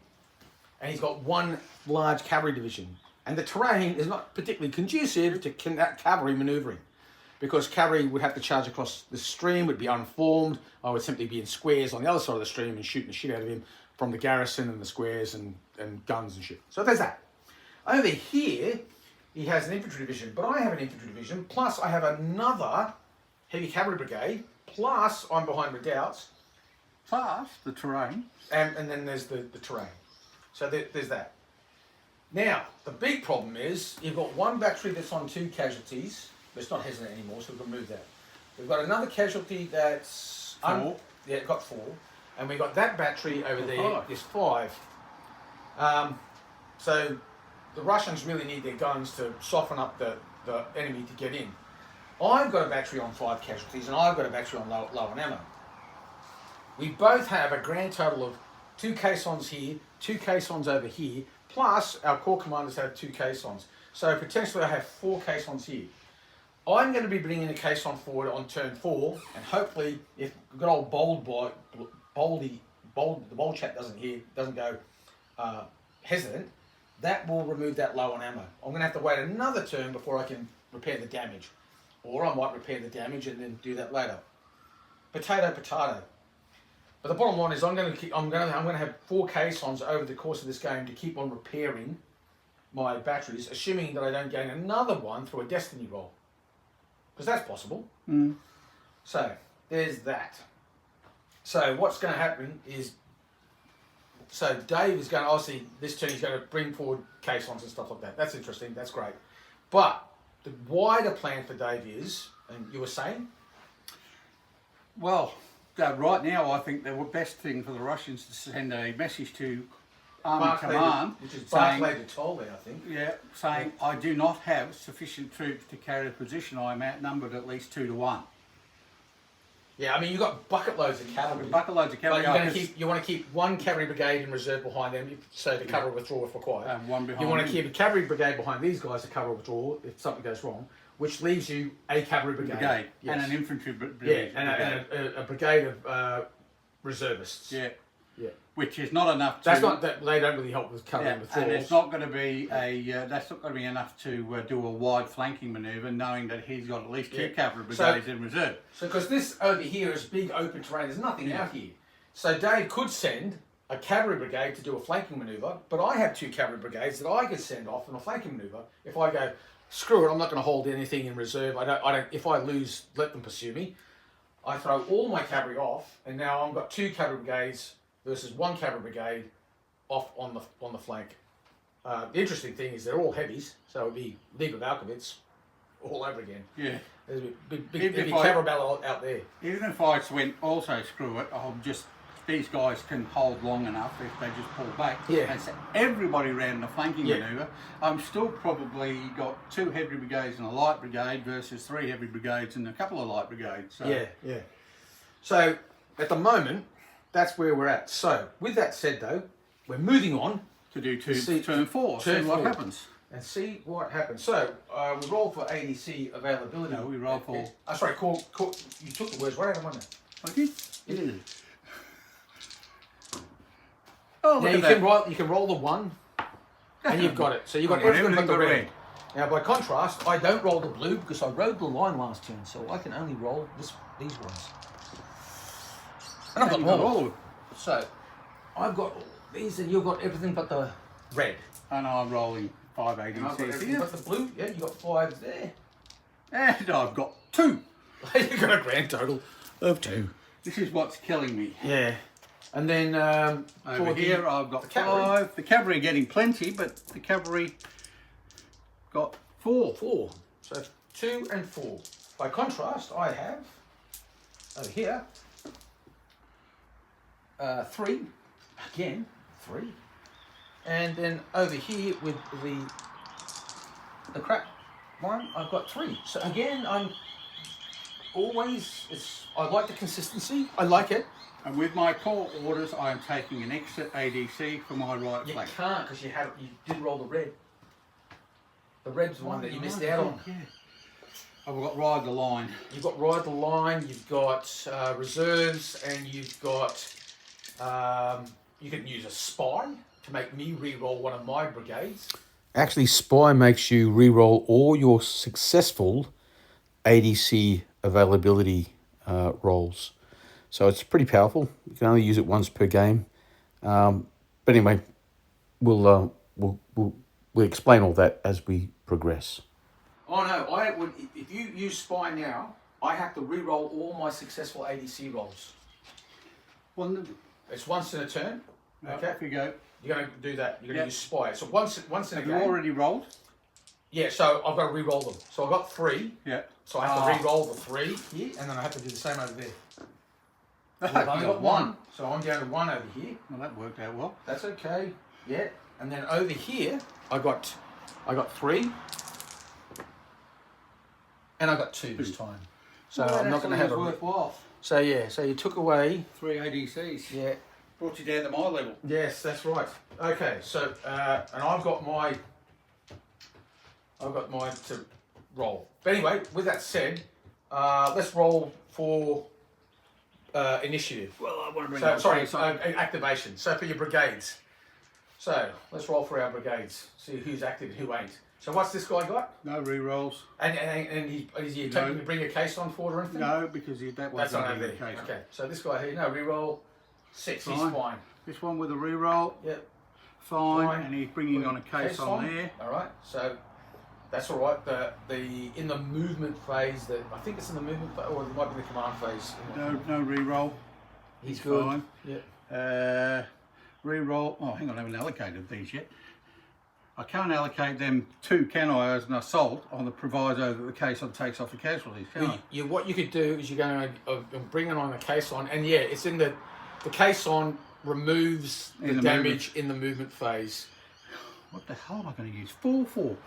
and he's got 1 large cavalry division. And the terrain is not particularly conducive to cavalry manoeuvring, because cavalry would have to charge across the stream, would be unformed. I would simply be in squares on the other side of the stream and shooting the shit out of him from the garrison and the squares and guns and shit. So there's that. Over here, he has an infantry division, but I have an infantry division, plus I have another heavy cavalry brigade, plus I'm behind redoubts. Plus the terrain. And then there's the terrain. So there's that. Now, the big problem is you've got 1 battery that's on 2 casualties, but it's not hesitant anymore, so we can move that. We've got another casualty that's... 4. Yeah, it got 4. And we've got that battery over there 5. is 5. So the Russians really need their guns to soften up the enemy to get in. I've got a battery on 5 casualties, and I've got a battery on low on ammo. We both have a grand total of 2 caissons here, 2 caissons over here, plus our corps commanders have 2 caissons. So potentially I have 4 caissons here. I'm going to be bringing a caisson forward on turn 4, and hopefully, if good old the bold chap doesn't go hesitant, that will remove that low on ammo. I'm going to have to wait another turn before I can repair the damage, or I might repair the damage and then do that later. Potato, potato. But the bottom line is, I'm going to have 4 caissons over the course of this game to keep on repairing my batteries, assuming that I don't gain another one through a destiny roll, because that's possible. So there's that. So what's going to happen is, so Dave is going to, obviously this turn he's going to bring forward caissons and stuff like that. That's interesting. That's great. But the wider plan for Dave is, and you were saying? Well, right now I think the best thing for the Russians to send a message to Army Command, which is saying, Barclay de Tolly, I think. Yeah, saying I do not have sufficient troops to carry the position. I am outnumbered at least 2 to 1. Yeah, I mean, you've got bucket loads of cavalry. Bucket loads of cavalry. But you want to keep 1 cavalry brigade in reserve behind them, so to cover a withdrawal if required. And 1 behind You want to them. keep a cavalry brigade behind these guys to cover a withdrawal if something goes wrong, which leaves you a cavalry brigade. And an infantry brigade. Yeah, and a brigade of reservists. Yeah. Yeah. Which is not enough to... That's not that they don't really help with covering withdrawals. And it's not going to be that's not going to be enough to do a wide flanking manoeuvre, knowing that he's got at least 2 cavalry brigades in reserve. So because this over here is big open terrain, there's nothing out here. So Dave could send a cavalry brigade to do a flanking manoeuvre, but I have 2 cavalry brigades that I could send off in a flanking manoeuvre. If I go, screw it, I'm not going to hold anything in reserve. I don't. If I lose, let them pursue me. I throw all my cavalry off, and now I've got 2 cavalry brigades versus 1 cavalry brigade off on the flank. The interesting thing is they're all heavies, so it would be League of Alkovitz all over again. Yeah. There's a big cavalry battle out there. Even if I went also screw it, these guys can hold long enough if they just pull back and set everybody around the flanking manoeuvre. I'm still probably got 2 heavy brigades and a light brigade versus 3 heavy brigades and a couple of light brigades. So. Yeah. So at the moment, that's where we're at. So with that said, though, we're moving on to do turn 4. See what happens. And see what happens. So we roll for ADC availability. No, we roll for. Sorry, you took the words right out of my mouth. I did. Yeah. Oh, now you can roll the 1, and you've got it. So you've got everything but the red. Now by contrast, I don't roll the blue because I rode the line last turn, so I can only roll these ones. And I've got more. All of them. So I've got all these, and you've got everything but the red. And I'm rolling 5 ADCs here. But the blue, yeah, you got 5 there. And I've got 2. You've got a grand total of 2. This is what's killing me. Yeah. And then over here I've got 5. The cavalry are getting plenty, but the cavalry got 4. 4. So 2 and 4. By contrast, I have over here 3. Again, 3. And then over here with the crap one, I've got 3. So again, I like the consistency. I like it. And with my call orders, I am taking an extra ADC for my right flank. You can't because you did roll the red. The red's the one that you missed out on. Yeah. I've got ride the line. You've got ride the line. You've got reserves, and you've got. You can use a spy to make me re-roll one of my brigades. Actually, Spy makes you re-roll all your successful ADC availability rolls. So it's pretty powerful. You can only use it once per game. But anyway, we'll explain all that as we progress. Oh no! If you use spy now, I have to re-roll all my successful ADC rolls. Well, it's once in a turn. Okay. Off you go. You're going to do that. You're going to use spy. So once in a game. Have you already rolled? Yeah. So I've got to re-roll them. So I've got 3. Yeah. So I have to re-roll the 3 here, and then I have to do the same over there. I've only got 1, so I'm down to 1 over here. Well, that worked out well. That's okay. Yeah. And then over here, I got 3, and I got 2 this time. So well, I'm not going to have a worthwhile. So yeah. So you took away 3 ADCs. Yeah. Brought you down to my level. Yes, that's right. Okay. So and I've got my roll. But anyway, with that said, let's roll for initiative. Well, I want to bring So, up sorry, so activation. So for your brigades. So let's roll for our brigades. See who's active and who ain't. So what's this guy got? no re-rolls. And is he attempting to bring a case on for it or anything? No, because that was That's not not over the there. case. Okay, so this guy here, no reroll. 6, he's fine. This one with a re-roll, Yep. fine, and he's bringing on a case on there. All right, so that's all right. The in the movement phase, I think it's in the movement phase, or it might be the command phase. No re-roll. He's good. Fine. Yeah. Re-roll. Oh, hang on, I haven't allocated these yet. I can't allocate them 2, can I, as an assault on the proviso that the caisson takes off the casualties, can I? What you could do is you're going to bring it on a caisson, and yeah, it's in the caisson removes the damage in the movement phase. What the hell am I going to use 4 for?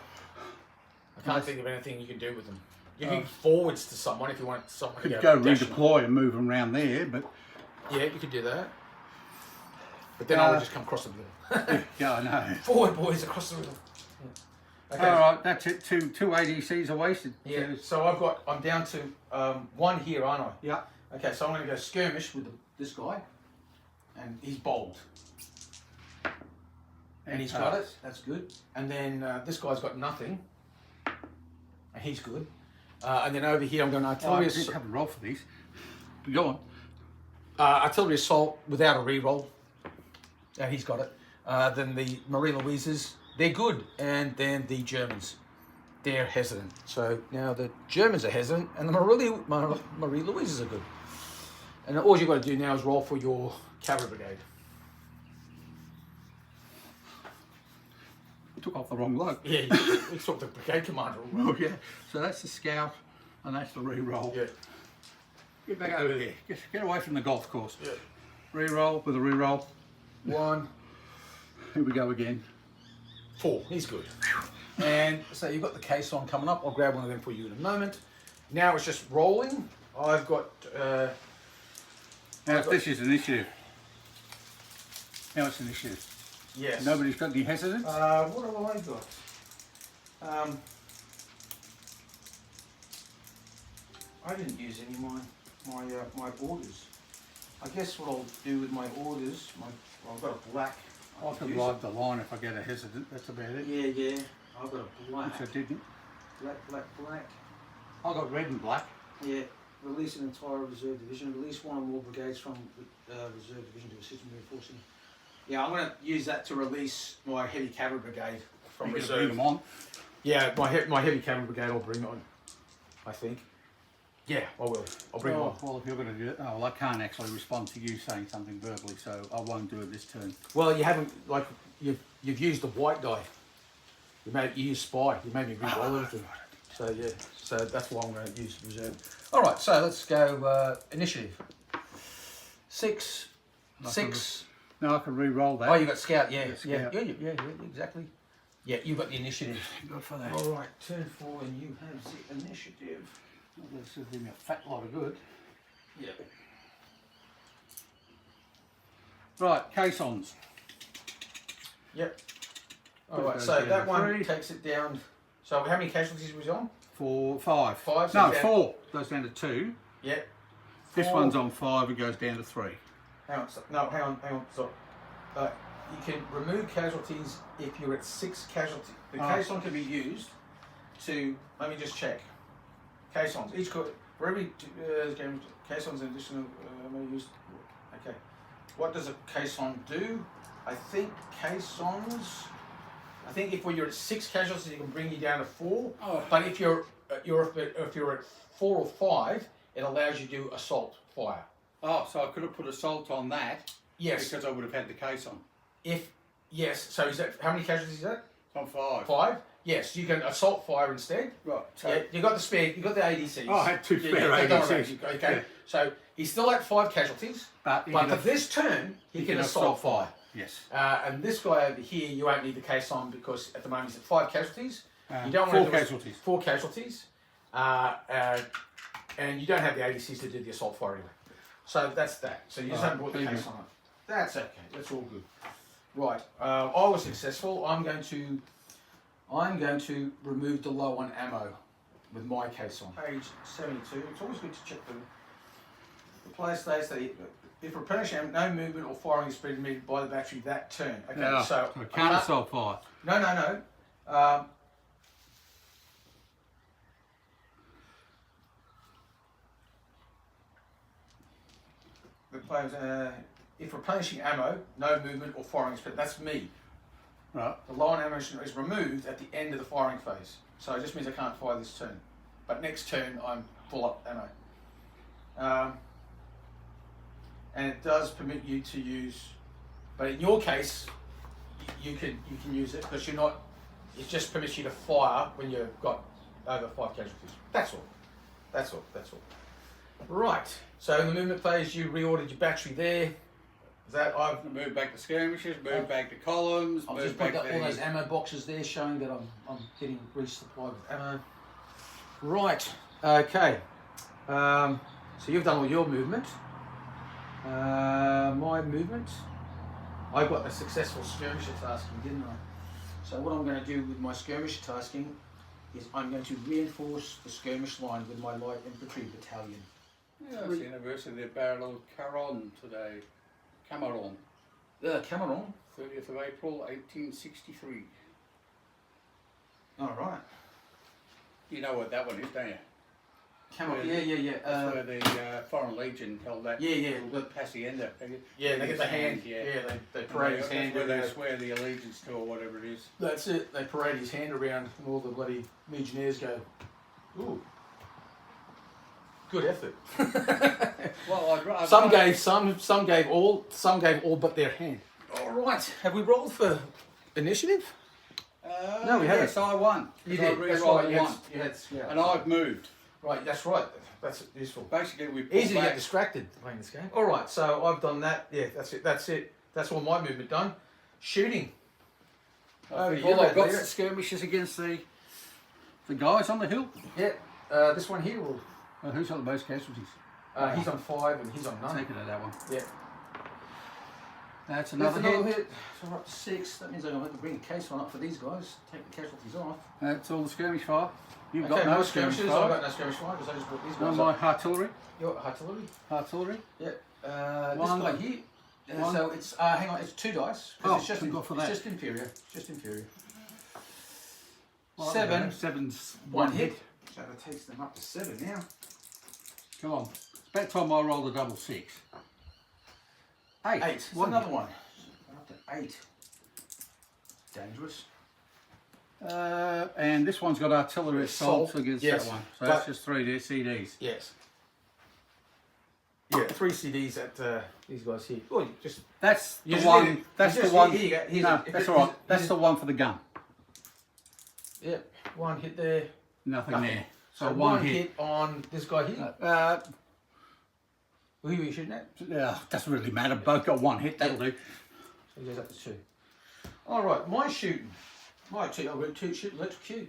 I can't think of anything you can do with them. You can forwards to someone if you want someone to Could go redeploy and move them around there, but... Yeah, you could do that. But then I would just come across the river. Yeah, I know. Forward, boys, across the river. Yeah. Okay. All right, that's it. Two ADCs are wasted. Yeah. So I'm down to 1 here, aren't I? Yeah. Okay, so I'm going to go skirmish with this guy, and he's bold. And he's got it. That's good. And then this guy's got nothing, and he's good. And then over here, I'm going to artillery. I didn't have a roll for these. But go on. Artillery assault without a re-roll. And he's got it. Then the Marie Louises, they're good. And then the Germans, they're hesitant. So now the Germans are hesitant and the Marie Louises are good. And all you've got to do now is roll for your cavalry brigade. Took off the wrong bloke. Yeah, we took the brigade commander. Oh, yeah. So that's the scout and that's the re-roll. Yeah. Get back over there. Get away from the golf course. Yeah. Re-roll with a re-roll. 1. Here we go again. 4. He's good. And so you've got the caisson coming up. I'll grab one of them for you in a moment. Now it's just rolling. I've got... Now this is initiative. Now it's initiative. Yes. Nobody's got any hesitance? What have I got? I didn't use any of my orders. I guess what I'll do with my orders, I've got a black. I can ride the line if I get a hesitant, that's about it. Yeah. I've got a black. Which I didn't. Black. I got red and black. Yeah. Release an entire reserve division. Release 1 or more brigades from reserve division to assist in reinforcing. Yeah, I'm going to use that to release my heavy cavalry brigade from reserve. Bring them on. Yeah, my heavy cavalry brigade I'll bring on, I think. Yeah, I will. I'll bring them on. Well, if you're going to do it, well, I can't actually respond to you saying something verbally, so I won't do it this turn. Well, you haven't, like, you've used the white die. You used spy. You made me re-roll everything. So, yeah. So that's why I'm going to use reserve. All right, so let's go initiative. 6. No, I can re-roll that. Oh, you got scout, yeah, Scout. yeah, exactly. Yeah, you got the initiative. Good for that. All right, turn 4 and you have the initiative. Well, this is doing a fat lot of good. Yeah. Right, caissons. Yep. All Goes right, so down that to one 3. takes it down. So how many casualties was he on? 5. 5. So No, down, 4. Goes down to 2. Yeah. This 4. one's on 5. It goes down to 3. Hang on. Hang on. Sorry. You can remove casualties if you're at 6 casualties. The caisson can be used to. Let me just check. Caissons. For every game, caissons in additional. Used. Okay. What does a caisson do? I think caissons. I think if you're at 6 casualties, it can bring you down to 4. Oh. But if you're at 4 or 5, it allows you to do assault fire. Oh, so I could have put assault on that. Yes. Because I would have had the caisson. Yes. So is that how many casualties is that? It's on 5. 5. Yes, you can assault fire instead. Right. So Yeah, you got the spare. You got the ADCs. Oh, I had 2 spare don't worry, ADCs. Okay. Yeah. So he's still at 5 casualties, But but for this turn he can assault fire. Yes. And this guy over here, you won't need the caisson because at the moment he's at 5 casualties. You don't 4 want to casualties. 4 casualties, and you don't have the ADCs to do the assault fire anyway. So that's that. So you just haven't brought the caisson on. That's okay. That's all good. Right. I was successful. I'm going to remove the low on ammo with my case on. Page 72. It's always good to check the player states that if replenishing ammo, no movement or firing is permitted by the battery that turn. Okay, Yeah, so a counter-assault fire. No. The players, if replenishing ammo, no movement or firing is permitted. That's me. Right. The line ammunition is removed at the end of the firing phase. So it just means I can't fire this turn. But next turn I'm full up ammo. And it does permit you to use, but in your case, you can use it because you're not. It just permits you to fire when you've got over 5 casualties. That's all. Right. So in the movement phase, you reordered your battery there. Is that I've Moved back to skirmishes, moved back to columns, I've moved just put back all those ammo boxes there showing that I'm getting resupplied with ammo. Right, okay. So you've done all your movement. My movement. I got the successful skirmisher tasking, didn't I? So what I'm going to do with my skirmisher tasking is I'm going to reinforce the skirmish line with my light infantry battalion. Yeah, it's the anniversary of the Battle of Caron today. Cameron. Cameron. 30th of April, 1863. All right. You know what that one is, don't you? Cameron. Where Yeah. That's where the Foreign Legion held that. Yeah. The hacienda. They get the hand. Yeah. They parade his hand. Where they swear the allegiance to or whatever it is. That's it. They parade his hand around, and all the bloody legionnaires go, "Ooh, good effort." Well, I'd Some gave all but their hand. All right. Have we rolled for initiative? No, we haven't. Yes, I won. You 'Cause I did. That's re-rolled right. one. Yeah. And I've moved. Right. That's right. That's useful. Basically, we pulled Easy to back. get distracted playing this game. All right. So I've done that. Yeah. That's it. That's all my movement done. Shooting. Well, you, I've got leader. skirmishes against the guys on the hill. Yeah. This one here will. Who's got the most casualties? He's on 5 and he's on none. Take it at that one. Yeah. That's That's another hit. hit. So we're up to 6. That means I'm going to have to bring a case one up for these guys. Take the casualties off. That's all the skirmish fire. You've Okay, got no my skirmish skirmishes. I've fire. got no skirmish fire because I just brought these No, guys my up. artillery. Your artillery. Artillery. Yeah. One. This guy here. One. So it's hang on. It's 2 dice. 'Cause Oh, it's just thank God for that. It's just inferior. It's just inferior. Well, 7. Seven's One hit. So that takes them up to 7 now. Come on. It's about time I rolled a double 6. 8. 8. It's One another hit. one. Up to 8. Dangerous. And this one's got artillery assault Assault, against yes, that one. So but- that's just 3 CDs. Yes. Yeah, 3 CDs at these guys here. Oh, you just That's the You just one. need- That's you the just- one. here you go, here's No, a- if that's it- all right. here's- That's the one for the gun. yeah, 1 hit there. Nothing there. So, So one 1 hit. hit on this guy here. Who are you shooting at? Doesn't really matter. Both got 1 hit. That'll do. So he goes up to 2. All right, my shooting. My 2. I've got 2 shooting. Let's Q.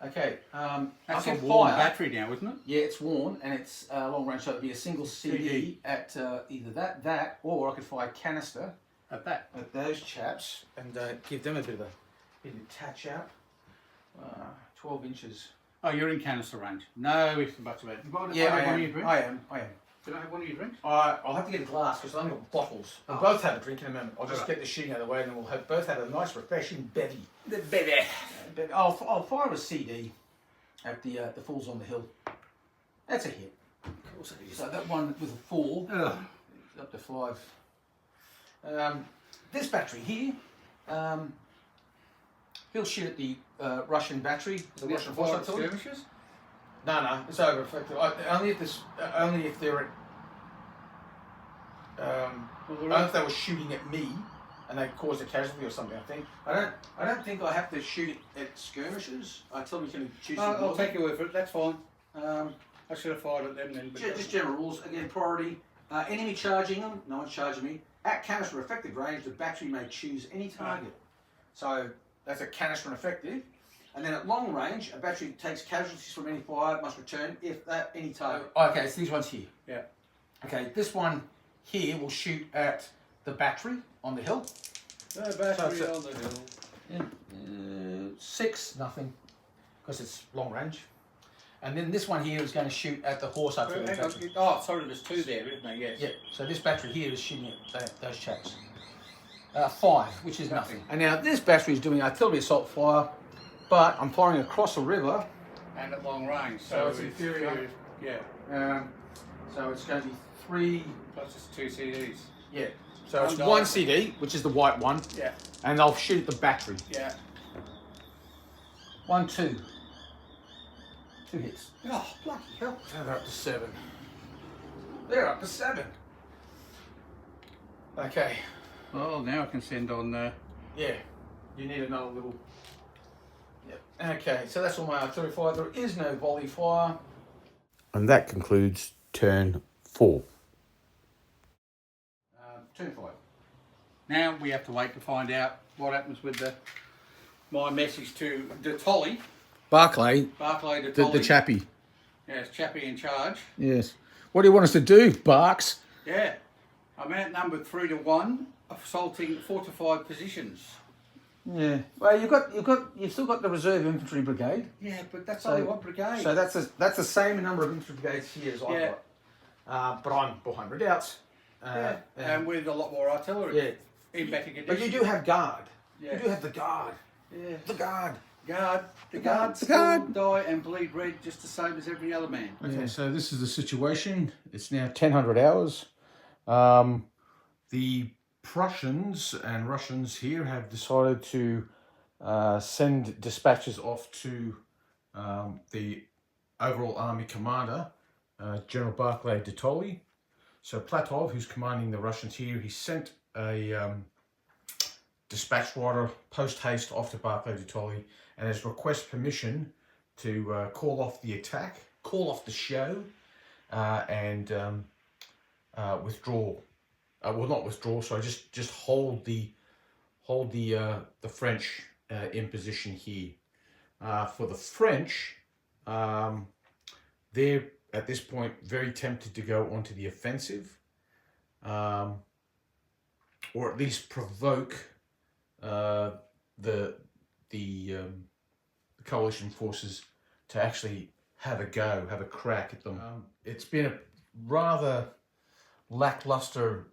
Okay. I That's a can worn fire. battery now, isn't it? Yeah, it's worn and it's long range, so it'd be a single CD at either that, or I could fire canister At that. at those chaps and give them a bit of touch out. 12 inches. Oh, you're in canister range. No, it's much of it. Yeah, I one of am. your drinks? I am. Can I have one of your drinks? I'll have to get a glass because I've got bottles. We'll both have a drink in a moment. I'll just get the shooting out of the way and then we'll both have a nice refreshing bevy. The baby. I'll fire a CD at the Falls on the Hill. That's a hit. Of course it is. So that one with a 4, up to 5. This battery here, he'll shoot at the Russian battery, the Russian force artillery. skirmishes? No, it's over effective. Only if they're at, only if they were shooting at me and they caused a casualty or something. I don't think I have to shoot it at skirmishes. I tell them you can choose. I'll take your word for it. That's fine. I should have fired at them then. But Just general rules. Again, priority. Enemy charging them. No one's charging me. At canister effective range, the battery may choose any target. So that's a canister and effective. And then at long range, a battery takes casualties from any fire, must return if that any target. Okay, so these ones here. Yeah. Okay, this one here will shoot at the battery on the hill. Battery So- on the hill. 6, nothing, because it's long range. And then this one here is going to shoot at the horse artillery battery. Oh, sorry, there's 2 there, isn't there? Yes. Yeah, so this battery here is shooting at those chaps. 5, which is nothing. And now this battery is doing artillery assault fire, but I'm firing across a river. And at long range. So it's inferior. Yeah. So it's going to be 3... Plus it's 2 CDs. Yeah. So it's 1 CD, which is the white one. Yeah. And I'll shoot at the battery. Yeah. 1, 2. 2 hits. Oh, bloody hell. So they're up to 7. They're up to 7. Okay. Well, now I can send on Yeah. You need another little... Yep. Okay, so that's all my artillery fire. There is no volley fire. And that concludes turn 4. Turn 5. Now we have to wait to find out what happens with my message to de Tolly. Barclay, Barclay de Tolly. the chappie. Yes, Chappie in charge. Yes. What do you want us to do, Barks? Yeah. I'm outnumbered 3 to 1, assaulting fortified positions. Yeah. Well, you've still got the reserve infantry brigade. Yeah, but that's only one brigade. So that's the same number of infantry brigades here as I've Yeah. got. But I'm behind redoubts. And with a lot more artillery. Yeah. In better condition. But you do have guard. Yeah. You do have the guard. Yeah. The guard. The guards still die and bleed red just the same as every other man. Okay, so this is the situation. It's now 1000 hours. The Prussians and Russians here have decided to send dispatches off to the overall army commander, General Barclay de Tolly. So Platov, who's commanding the Russians here, he sent a dispatch rider post haste off to Barclay de Tolly and has requested permission to call off the attack, call off the show, and withdraw. Well, not withdraw. Sorry, just hold the French in position here. For the French, they're at this point very tempted to go onto the offensive, or at least provoke the coalition forces to actually have a crack at them. It's been a rather lackluster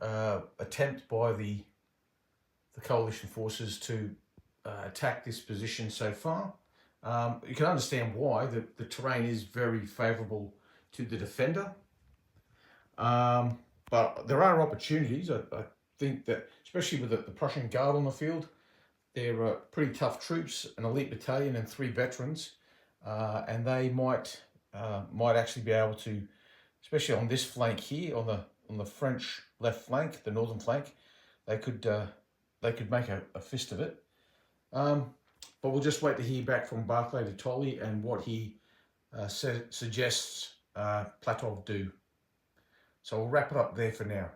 attempt by the coalition forces to attack this position so far. You can understand why. The terrain is very favourable to the defender. But there are opportunities. I think that, especially with the Prussian Guard on the field, they're pretty tough troops, an elite battalion and 3 veterans, and they might actually be able to, especially on this flank here, on the French left flank, the northern flank, they could make a fist of it. But we'll just wait to hear back from Barclay de Tolly and what he suggests Platov do. So we'll wrap it up there for now.